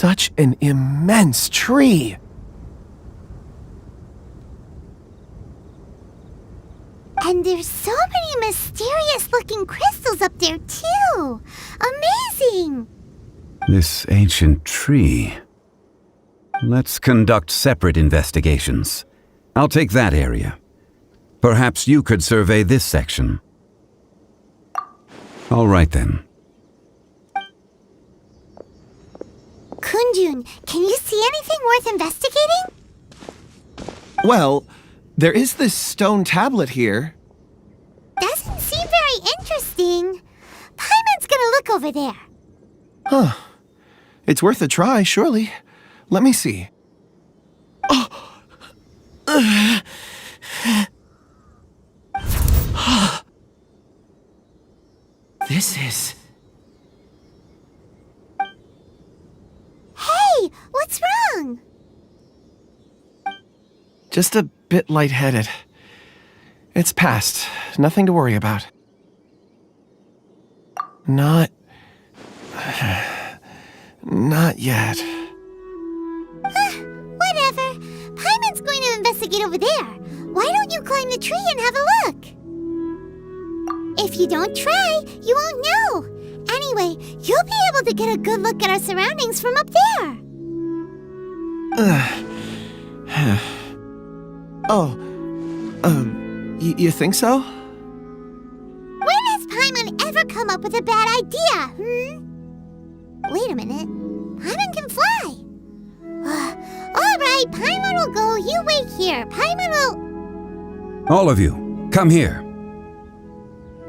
such an immense tree. And there's so many mysterious-looking crystals up there, too. Amazing! This ancient tree. Let's conduct separate investigations. I'll take that area. Perhaps you could survey this section. All right then. Kunjun, can you see anything worth investigating? Well, there is this stone tablet here. Doesn't seem very interesting. Paimon's gonna look over there. Huh. It's worth a try, surely. Let me see. This is... Hey, what's wrong? Just a bit lightheaded. It's past. Nothing to worry about. Not yet. Whatever. Paimon's going to investigate over there. Why don't you climb the tree and have a look? If you don't try, you won't know. Anyway, you'll be able to get a good look at our surroundings from up there. You think so? When has Paimon ever come up with a bad idea, Wait a minute. Paimon can fly. All right, Paimon will go. You wait here. Paimon will... All of you, come here.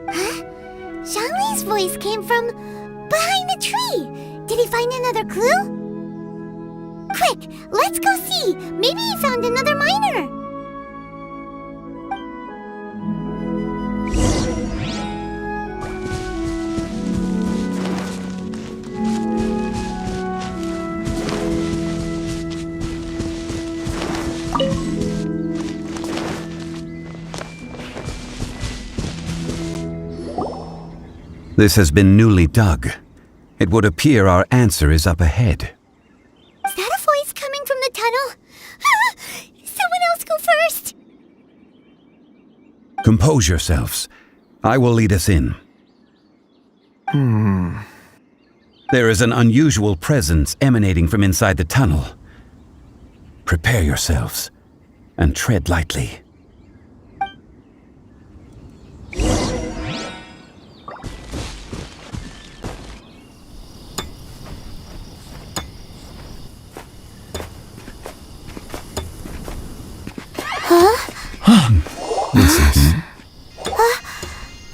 Huh? Zhongli's voice came from behind the tree. Did he find another clue? Quick, let's go see. Maybe he found another miner. This has been newly dug. It would appear our answer is up ahead. Is that a voice coming from the tunnel? Someone else go first. Compose yourselves. I will lead us in. There is an unusual presence emanating from inside the tunnel. Prepare yourselves and tread lightly.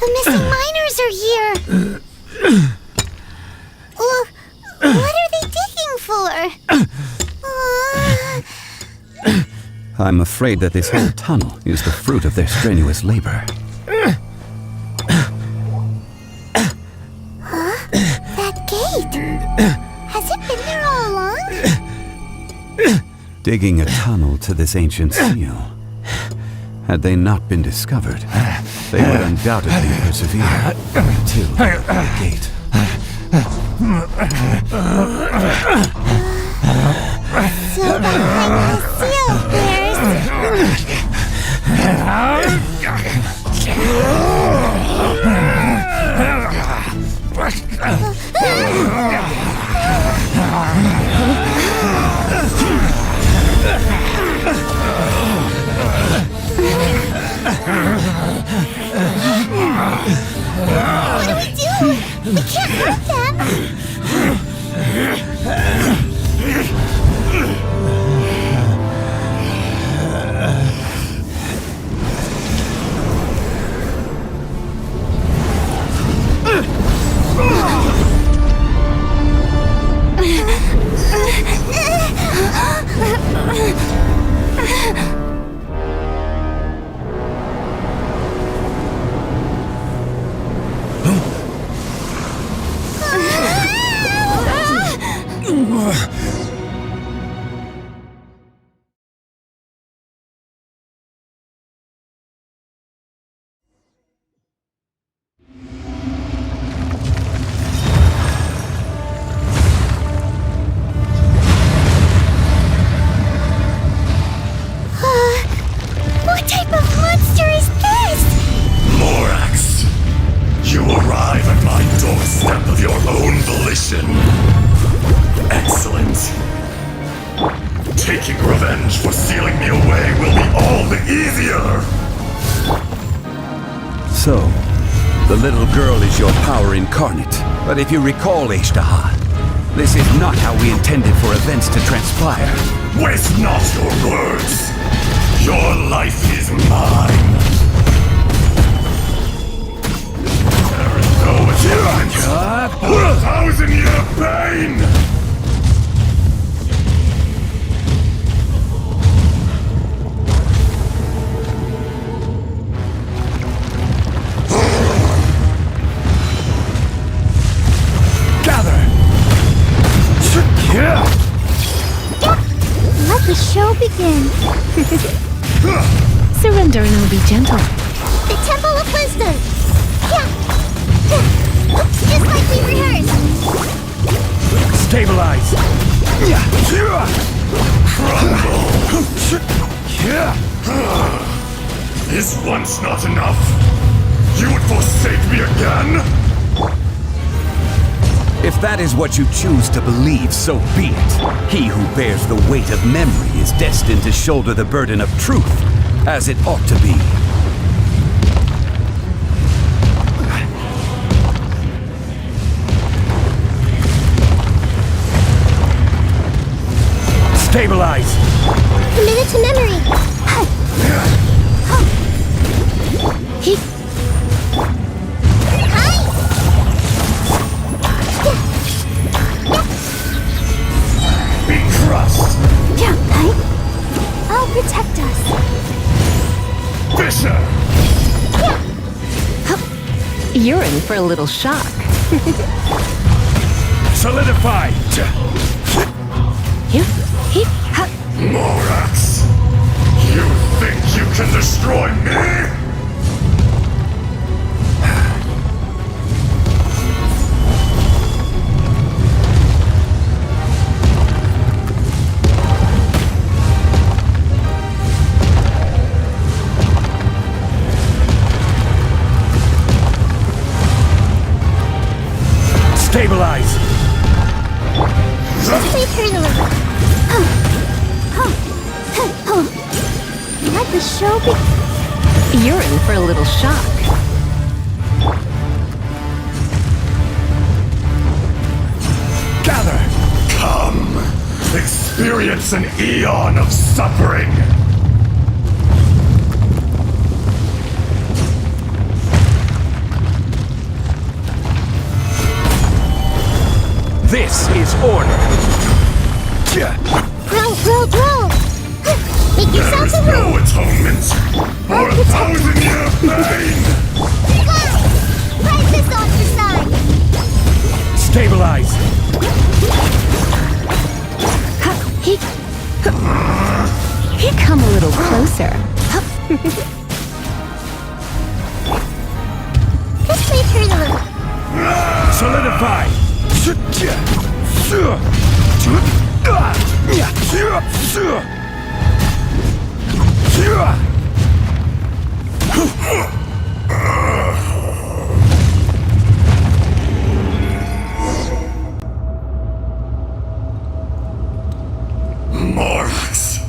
The missing miners are here. What are they digging for? I'm afraid that this whole tunnel is the fruit of their strenuous labor. That gate. Has it been there all along? Digging a tunnel to this ancient seal. Had they not been discovered, they would undoubtedly persevere until the gate. So behind the seal, What do we do? We can't hurt them. action. Excellent. Taking revenge for sealing me away will be all the easier. So, the little girl is your power incarnate. But if you recall, Ishtaha, this is not how we intended for events to transpire. Waste not your words. Your life is mine. There is no atonement for 1,000-year pain. Let the show begin. Surrender and I'll be gentle. The Temple of Wisdom. Just like we rehearsed. Stabilize. Is once not enough? You would forsake me again? If that is what you choose to believe, so be it. He who bears the weight of memory is destined to shoulder the burden of truth, as it ought to be. Stabilize! Committed to memory. Be crushed! I'll protect us. Fisher! You're in for a little shock. Solidify! Morax! You think you can destroy me? Stabilize! Just leave her alone. Let the show begin. You're in for a little shock. Gather! Come! Experience an eon of suffering! This is order! Roll! Make yourself a No roll! atonement for 1,000-year pain! Right this off your side! Stabilize! He come a little closer. Just leave her alone. Solidify! Morax,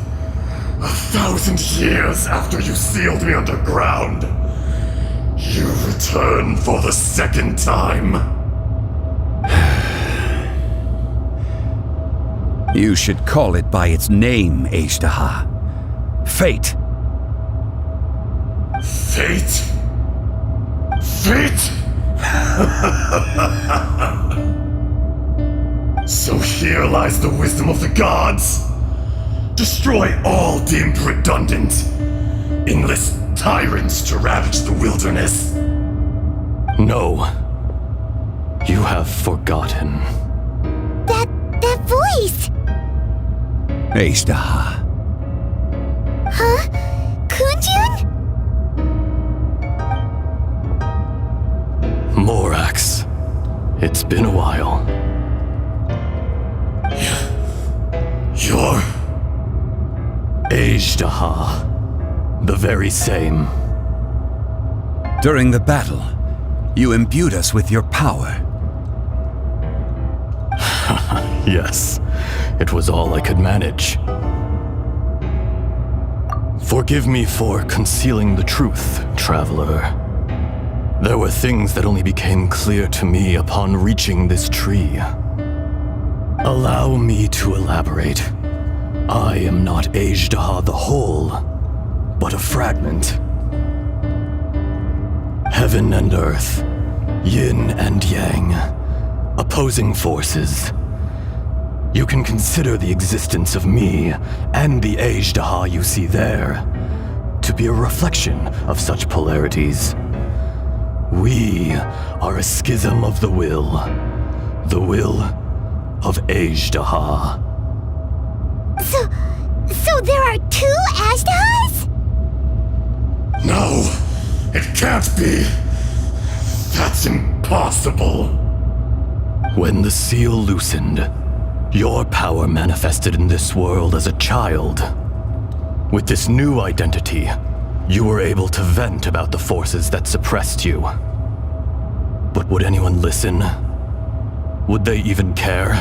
1,000 years after you sealed me underground, you return for the second time. You should call it by its name, Ishtaha. Fate. Fate? Fate? So here lies the wisdom of the gods. Destroy all deemed redundant. Enlist tyrants to ravage the wilderness. No. You have forgotten. That voice! Ishtaha. Huh? Kunjun? Morax. It's been a while. You're... Ishtaha. The very same. During the battle, you imbued us with your power. Yes, it was all I could manage. Forgive me for concealing the truth, traveler. There were things that only became clear to me upon reaching this tree. Allow me to elaborate. I am not Azhdaha the whole, but a fragment. Heaven and earth, yin and yang, opposing forces. You can consider the existence of me and the Azhdaha you see there to be a reflection of such polarities. We are a schism of the will of Azhdaha. So there are two Azhdahas? No, it can't be. That's impossible. When the seal loosened, your power manifested in this world as a child. With this new identity, you were able to vent about the forces that suppressed you. But would anyone listen? Would they even care?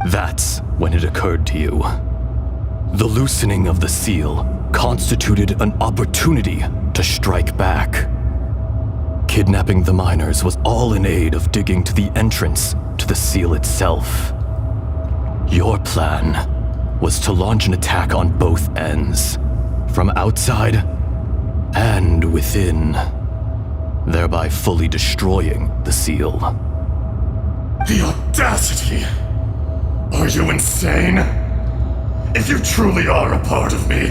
That's when it occurred to you. The loosening of the seal constituted an opportunity to strike back. Kidnapping the miners was all in aid of digging to the entrance to the seal itself. Your plan was to launch an attack on both ends, from outside and within, thereby fully destroying the seal. The audacity! Are you insane? If you truly are a part of me,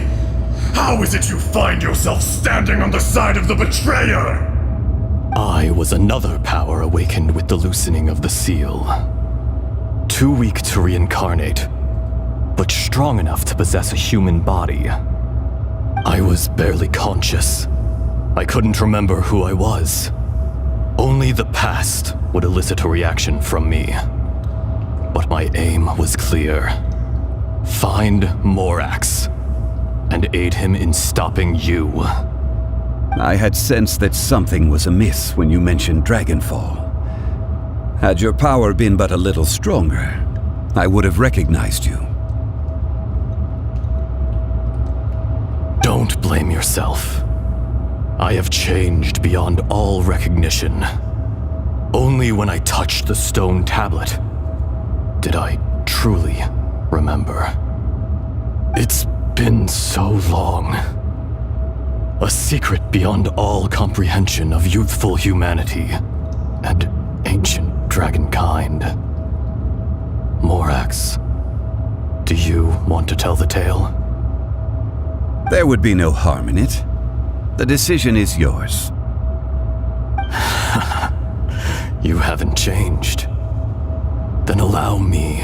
how is it you find yourself standing on the side of the betrayer? I was another power awakened with the loosening of the seal. Too weak to reincarnate, but strong enough to possess a human body. I was barely conscious. I couldn't remember who I was. Only the past would elicit a reaction from me. But my aim was clear. Find Morax and aid him in stopping you. I had sensed that something was amiss when you mentioned Dragonfall. Had your power been but a little stronger, I would have recognized you. Don't blame yourself. I have changed beyond all recognition. Only when I touched the stone tablet did I truly remember. It's been so long. A secret beyond all comprehension of youthful humanity and ancient dragonkind. Morax, do you want to tell the tale? There would be no harm in it. The decision is yours. You haven't changed. Then allow me.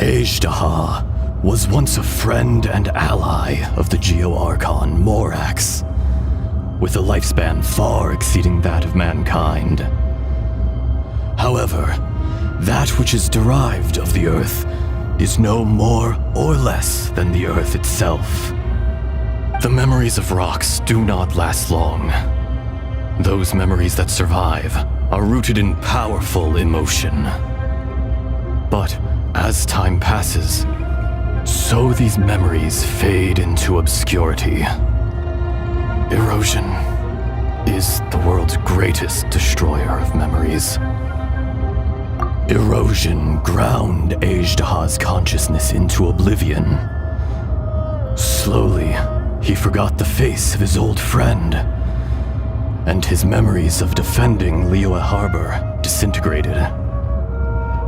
Azhdaha was once a friend and ally of the Geo-Archon Morax, with a lifespan far exceeding that of mankind. However, that which is derived of the Earth is no more or less than the Earth itself. The memories of rocks do not last long. Those memories that survive are rooted in powerful emotion. But as time passes, so these memories fade into obscurity. Erosion is the world's greatest destroyer of memories. Erosion ground Azhdaha's consciousness into oblivion. Slowly, he forgot the face of his old friend, and his memories of defending Liyue Harbor disintegrated.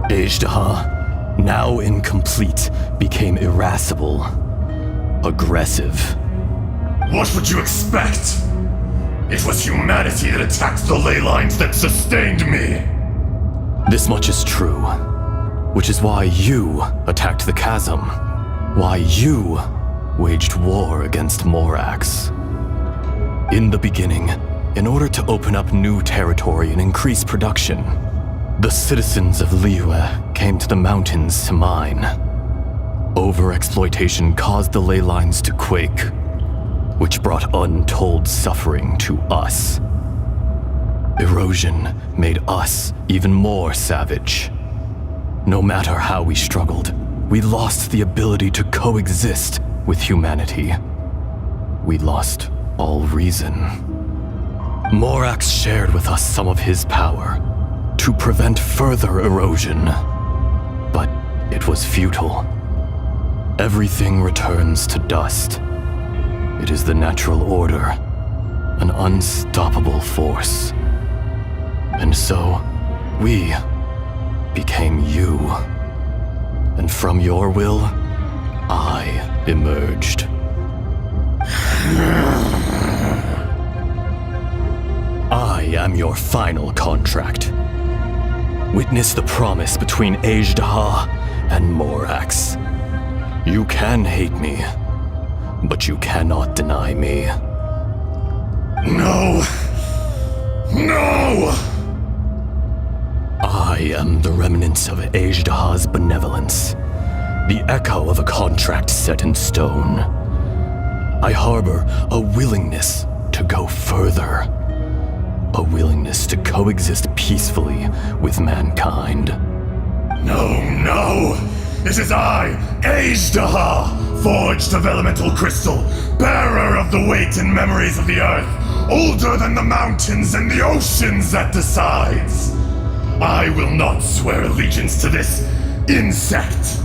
Azhdaha, now incomplete, became irascible, aggressive. What would you expect? It was humanity that attacked the ley lines that sustained me. This much is true, which is why you attacked the chasm, why you waged war against Morax. In the beginning, in order to open up new territory and increase production, the citizens of Liyue came to the mountains to mine. Overexploitation caused the ley lines to quake, which brought untold suffering to us. Erosion made us even more savage. No matter how we struggled, we lost the ability to coexist with humanity. We lost all reason. Morax shared with us some of his power to prevent further erosion, but it was futile. Everything returns to dust. It is the natural order, an unstoppable force. And so, we became you. And from your will, I emerged. I am your final contract. Witness the promise between Azhdaha and Morax. You can hate me, but you cannot deny me. No! No! I am the remnants of Azhdaha's benevolence, the echo of a contract set in stone. I harbor a willingness to go further, a willingness to coexist peacefully with mankind. No, no! It is I, Azhdaha, forged of elemental crystal, bearer of the weight and memories of the earth, older than the mountains and the oceans that decides. I will not swear allegiance to this insect.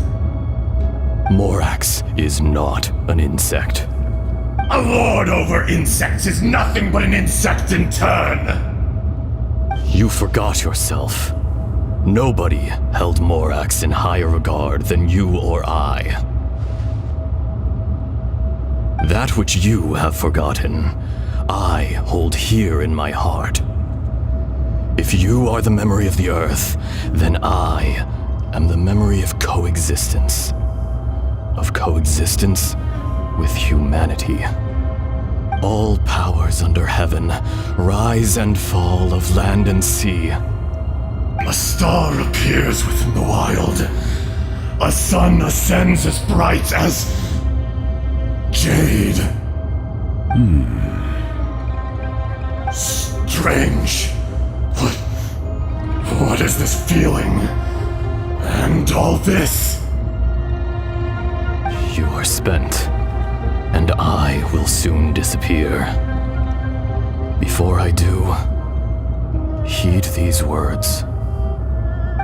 Morax is not an insect. A lord over insects is nothing but an insect in turn. You forgot yourself. Nobody held Morax in higher regard than you or I. That which you have forgotten, I hold here in my heart. If you are the memory of the Earth, then I am the memory of coexistence. Of coexistence with humanity. All powers under heaven, rise and fall of land and sea. A star appears within the wild. A sun ascends as bright as jade. Strange. What is this feeling? And all this? You are spent, and I will soon disappear. Before I do, heed these words.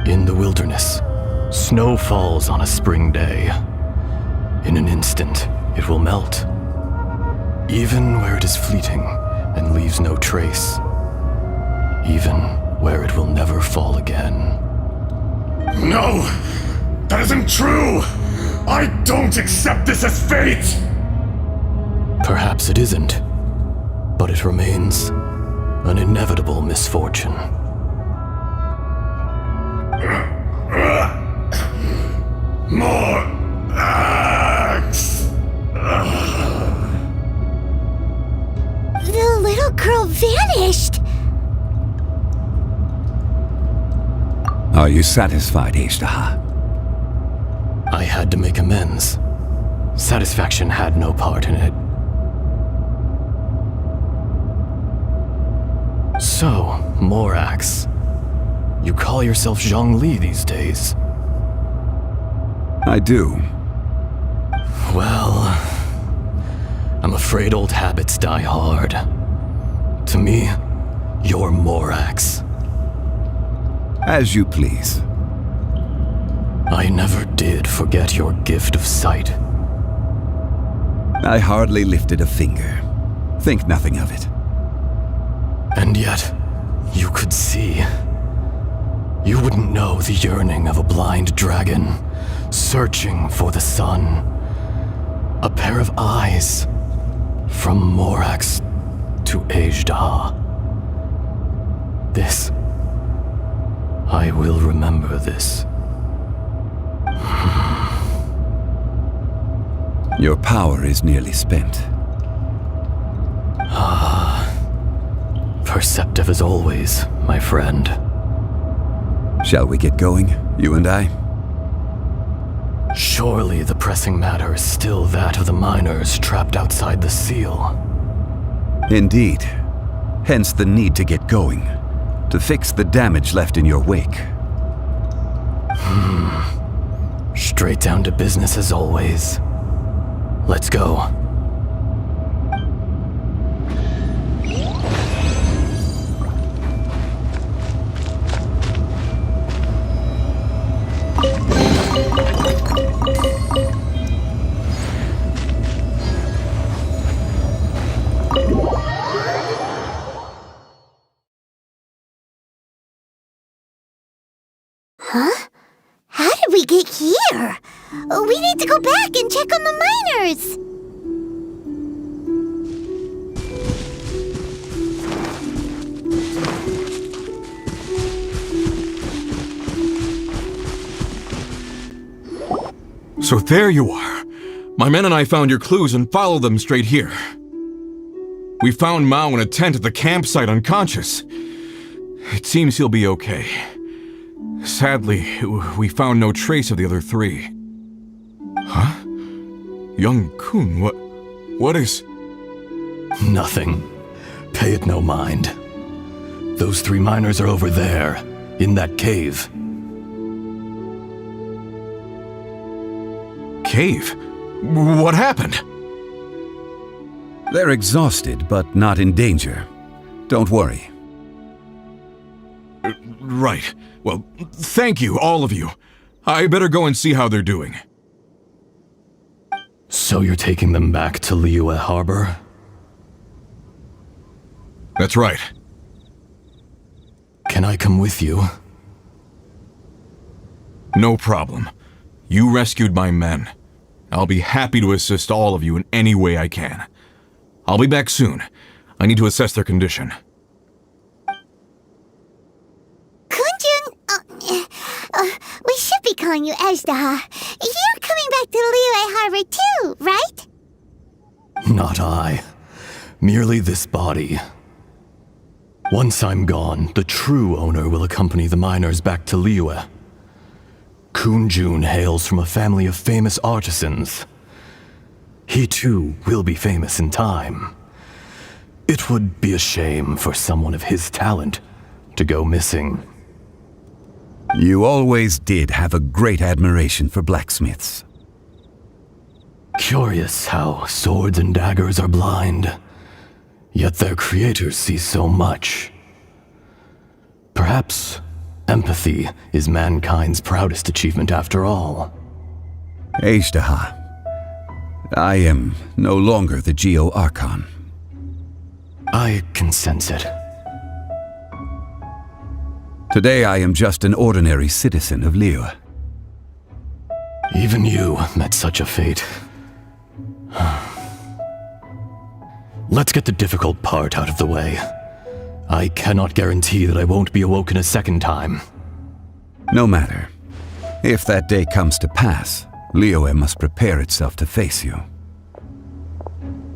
In the wilderness, snow falls on a spring day. In an instant, it will melt. Even where it is fleeting and leaves no trace. Even where it will never fall again. No! That isn't true! I don't accept this as fate! Perhaps it isn't, but it remains an inevitable misfortune. More axe! The little girl vanished! Are you satisfied, Azhdaha? I had to make amends. Satisfaction had no part in it. So, Morax, you call yourself Zhongli these days? I do. Well, I'm afraid old habits die hard. To me, you're Morax. As you please. I never did forget your gift of sight. I hardly lifted a finger. Think nothing of it. And yet, you could see. You wouldn't know the yearning of a blind dragon, searching for the sun. A pair of eyes, from Morax to Azhdaha. This, I will remember this. Your power is nearly spent. Perceptive as always, my friend. Shall we get going, you and I? Surely the pressing matter is still that of the miners trapped outside the seal. Indeed. Hence the need to get going, to fix the damage left in your wake. Straight down to business as always. Let's go. Huh? How did we get here? We need to go back and check on the miners! So there you are. My men and I found your clues and followed them straight here. We found Mao in a tent at the campsite unconscious. It seems he'll be okay. Sadly, we found no trace of the other three. Huh? Young Kun, what is... Nothing. Pay it no mind. Those 3 miners are over there, in that cave. Cave? What happened? They're exhausted, but not in danger. Don't worry. Right. Well, thank you, all of you. I better go and see how they're doing. So you're taking them back to Liyue Harbor? That's right. Can I come with you? No problem. You rescued my men. I'll be happy to assist all of you in any way I can. I'll be back soon. I need to assess their condition. We should be calling you Ezra. You're coming back to Liyue Harbor too, right? Not I. Merely this body. Once I'm gone, the true owner will accompany the miners back to Liyue. Kun Jun hails from a family of famous artisans. He too will be famous in time. It would be a shame for someone of his talent to go missing. You always did have a great admiration for blacksmiths. Curious how swords and daggers are blind, yet their creators see so much. Perhaps empathy is mankind's proudest achievement after all. Ejdaha, I am no longer the Geo-Archon. I can sense it. Today I am just an ordinary citizen of Liyue. Even you met such a fate. Let's get the difficult part out of the way. I cannot guarantee that I won't be awoken a second time. No matter. If that day comes to pass, Liyue must prepare itself to face you.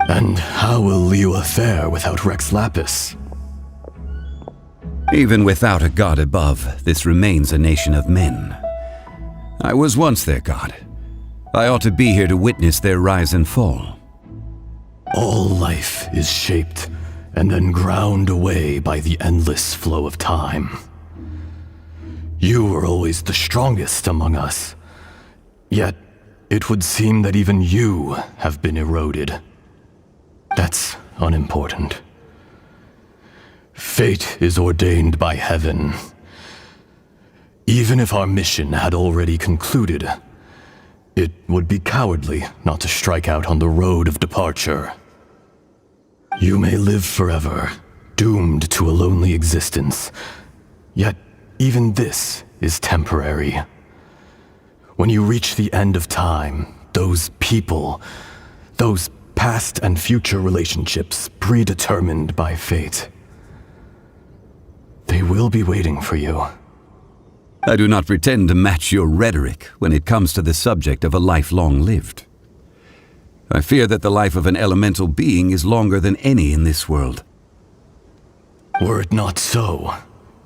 And how will Liyue fare without Rex Lapis? Even without a god above, this remains a nation of men. I was once their god. I ought to be here to witness their rise and fall. All life is shaped and then ground away by the endless flow of time. You were always the strongest among us, yet it would seem that even you have been eroded. That's unimportant. Fate is ordained by heaven. Even if our mission had already concluded, it would be cowardly not to strike out on the road of departure. You may live forever, doomed to a lonely existence, yet even this is temporary. When you reach the end of time, those people, those past and future relationships predetermined by fate, they will be waiting for you. I do not pretend to match your rhetoric when it comes to the subject of a life long lived. I fear that the life of an elemental being is longer than any in this world. Were it not so,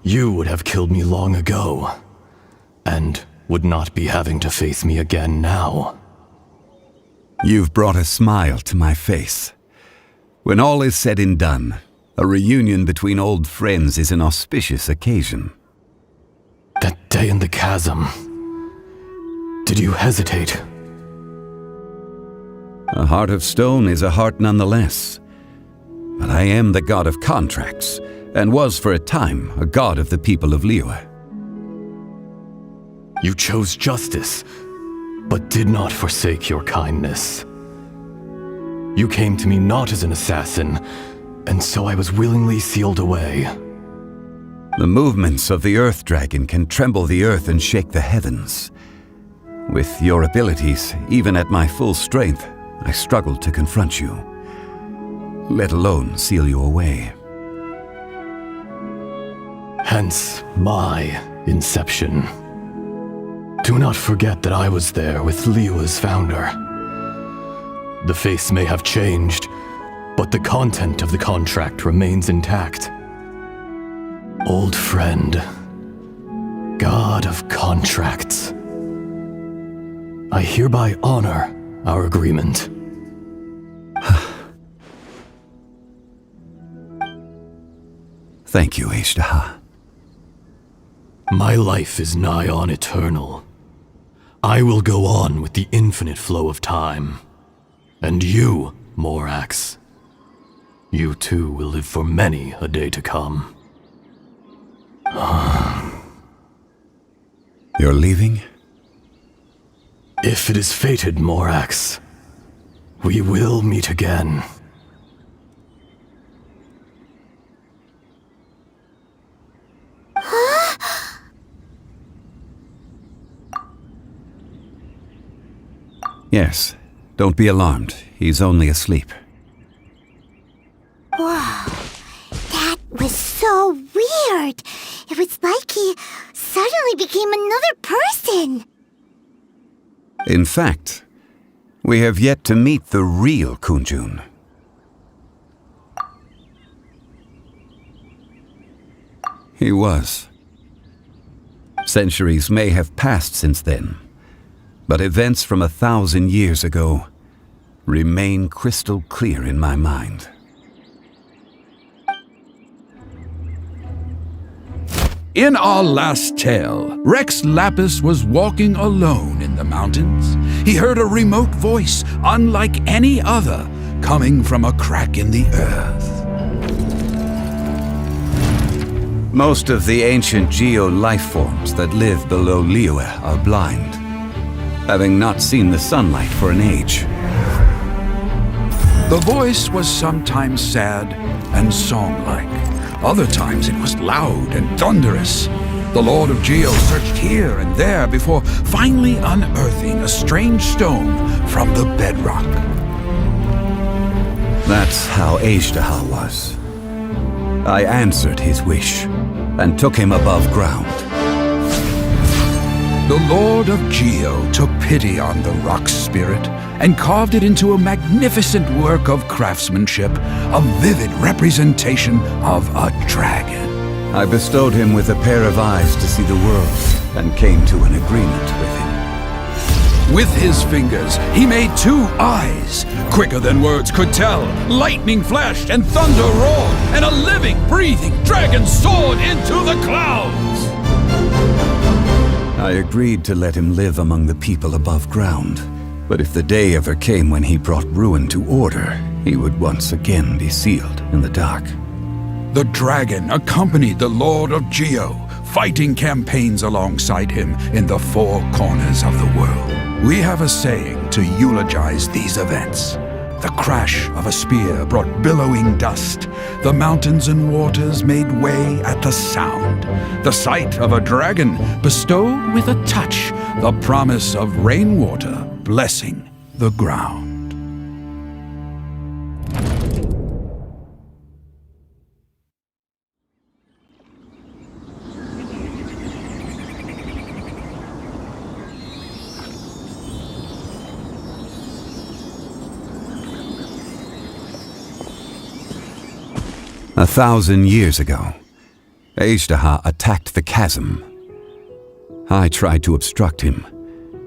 you would have killed me long ago, and would not be having to face me again now. You've brought a smile to my face. When all is said and done, a reunion between old friends is an auspicious occasion. That day in the chasm. Did you hesitate? A heart of stone is a heart nonetheless. But I am the god of contracts, and was for a time a god of the people of Liyue. You chose justice, but did not forsake your kindness. You came to me not as an assassin, and so I was willingly sealed away. The movements of the Earth Dragon can tremble the earth and shake the heavens. With your abilities, even at my full strength, I struggled to confront you, let alone seal you away. Hence my inception. Do not forget that I was there with Liyue's founder. The face may have changed, but the content of the contract remains intact. Old friend, god of contracts, I hereby honor our agreement. Thank you, Ishtaha. My life is nigh on eternal. I will go on with the infinite flow of time. And you, Morax, you too will live for many a day to come. You're leaving? If it is fated, Morax, we will meet again. Yes. Don't be alarmed. He's only asleep. Wow, that was so weird. It was like he suddenly became another person. In fact, we have yet to meet the real Kunjun. He was. Centuries may have passed since then, but events from 1,000 years ago remain crystal clear in my mind. In our last tale, Rex Lapis was walking alone in the mountains. He heard a remote voice, unlike any other, coming from a crack in the earth. Most of the ancient geo-life forms that live below Liyue are blind, having not seen the sunlight for an age. The voice was sometimes sad and song-like. Other times it was loud and thunderous. The Lord of Geo searched here and there before finally unearthing a strange stone from the bedrock. That's how Ishtaha was. I answered his wish and took him above ground. The Lord of Geo took pity on the rock spirit and carved it into a magnificent work of craftsmanship, a vivid representation of a dragon. I bestowed him with a pair of eyes to see the world and came to an agreement with him. With his fingers, he made 2 eyes. Quicker than words could tell, lightning flashed and thunder roared, and a living, breathing dragon soared into the clouds. I agreed to let him live among the people above ground, but if the day ever came when he brought ruin to order, he would once again be sealed in the dark. The dragon accompanied the Lord of Geo, fighting campaigns alongside him in the 4 corners of the world. We have a saying to eulogize these events. The crash of a spear brought billowing dust. The mountains and waters made way at the sound. The sight of a dragon bestowed with a touch the promise of rainwater blessing the ground. A 1,000 years ago, Ishtaha attacked the chasm. I tried to obstruct him,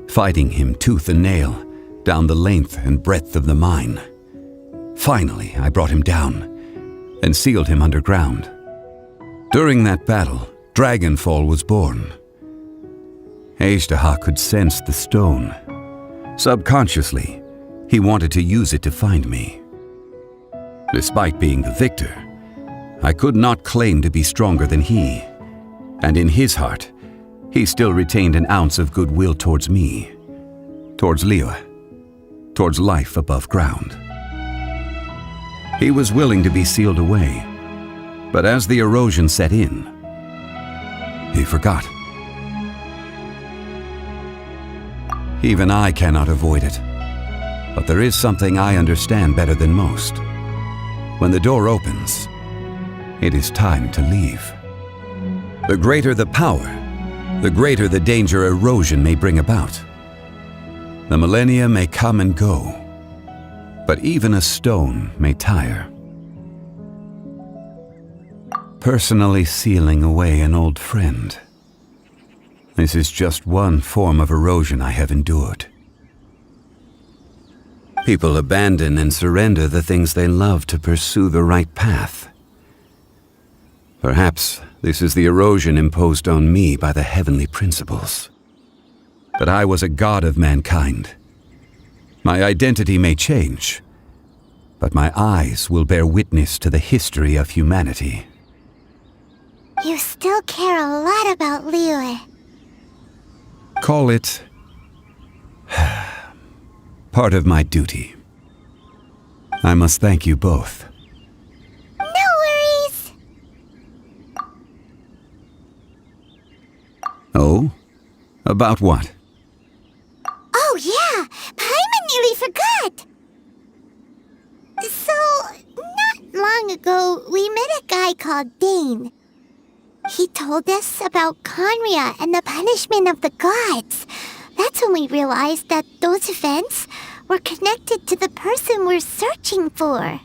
fighting him tooth and nail down the length and breadth of the mine. Finally, I brought him down and sealed him underground. During that battle, Dragonfall was born. Ejderha could sense the stone. Subconsciously, he wanted to use it to find me. Despite being the victor, I could not claim to be stronger than he, and in his heart, he still retained an ounce of goodwill towards me, towards Liyue, towards life above ground. He was willing to be sealed away, but as the erosion set in, he forgot. Even I cannot avoid it, but there is something I understand better than most. When the door opens, it is time to leave. The greater the power, the greater the danger erosion may bring about. The millennia may come and go, but even a stone may tire. Personally sealing away an old friend. This is just one form of erosion I have endured. People abandon and surrender the things they love to pursue the right path. Perhaps this is the erosion imposed on me by the heavenly principles. But I was a god of mankind. My identity may change, but my eyes will bear witness to the history of humanity. You still care a lot about Liyue. Call it part of my duty. I must thank you both. No worries. Oh? About what? Oh yeah, Paimon nearly forgot. So, not long ago, we met a guy called Dane. He told us about Conria and the punishment of the gods. That's when we realized that those events were connected to the person we're searching for.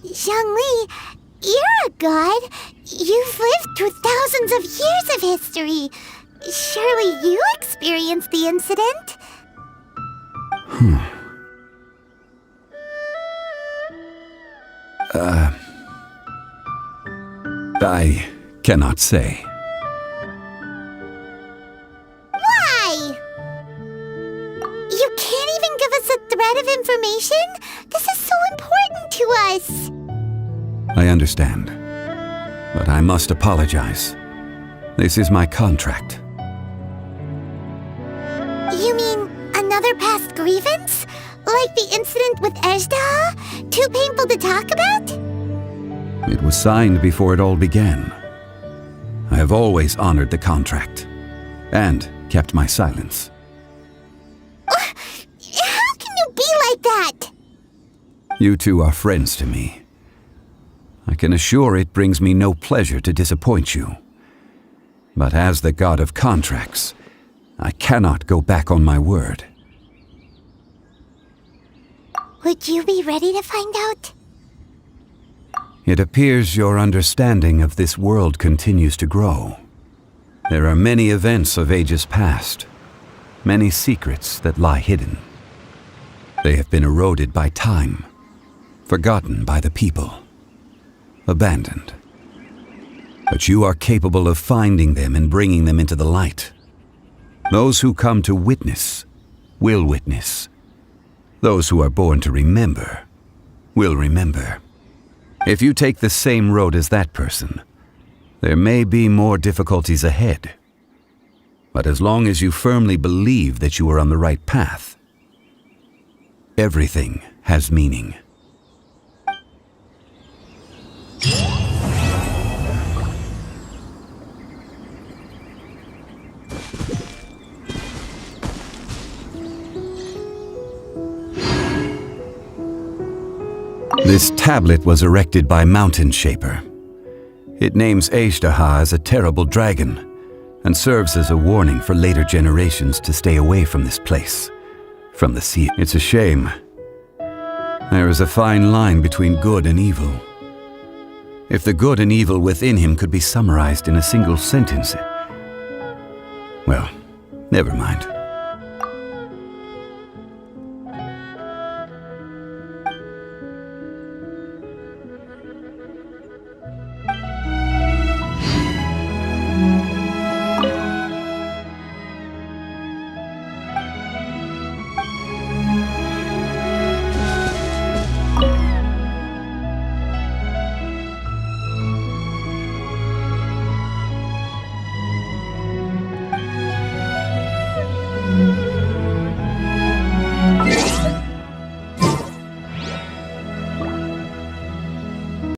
Zhongli, you're a god. You've lived through thousands of years of history. Surely you experienced the incident? I cannot say. Why? You can't even give us a thread of information? This is so important to us. I understand, but I must apologize. This is my contract. You mean another past grievance? Like the incident with Ejderha? Too painful to talk about? It was signed before it all began. I have always honored the contract, and kept my silence. How can you be like that? You two are friends to me. I can assure it brings me no pleasure to disappoint you. But as the god of contracts, I cannot go back on my word. Would you be ready to find out? It appears your understanding of this world continues to grow. There are many events of ages past, many secrets that lie hidden. They have been eroded by time, forgotten by the people, abandoned. But you are capable of finding them and bringing them into the light. Those who come to witness will witness. Those who are born to remember will remember. If you take the same road as that person, there may be more difficulties ahead. But as long as you firmly believe that you are on the right path, everything has meaning. This tablet was erected by Mountain Shaper. It names Ejderha as a terrible dragon and serves as a warning for later generations to stay away from this place, from the sea. It's a shame. There is a fine line between good and evil. If the good and evil within him could be summarized in a single sentence, well, never mind.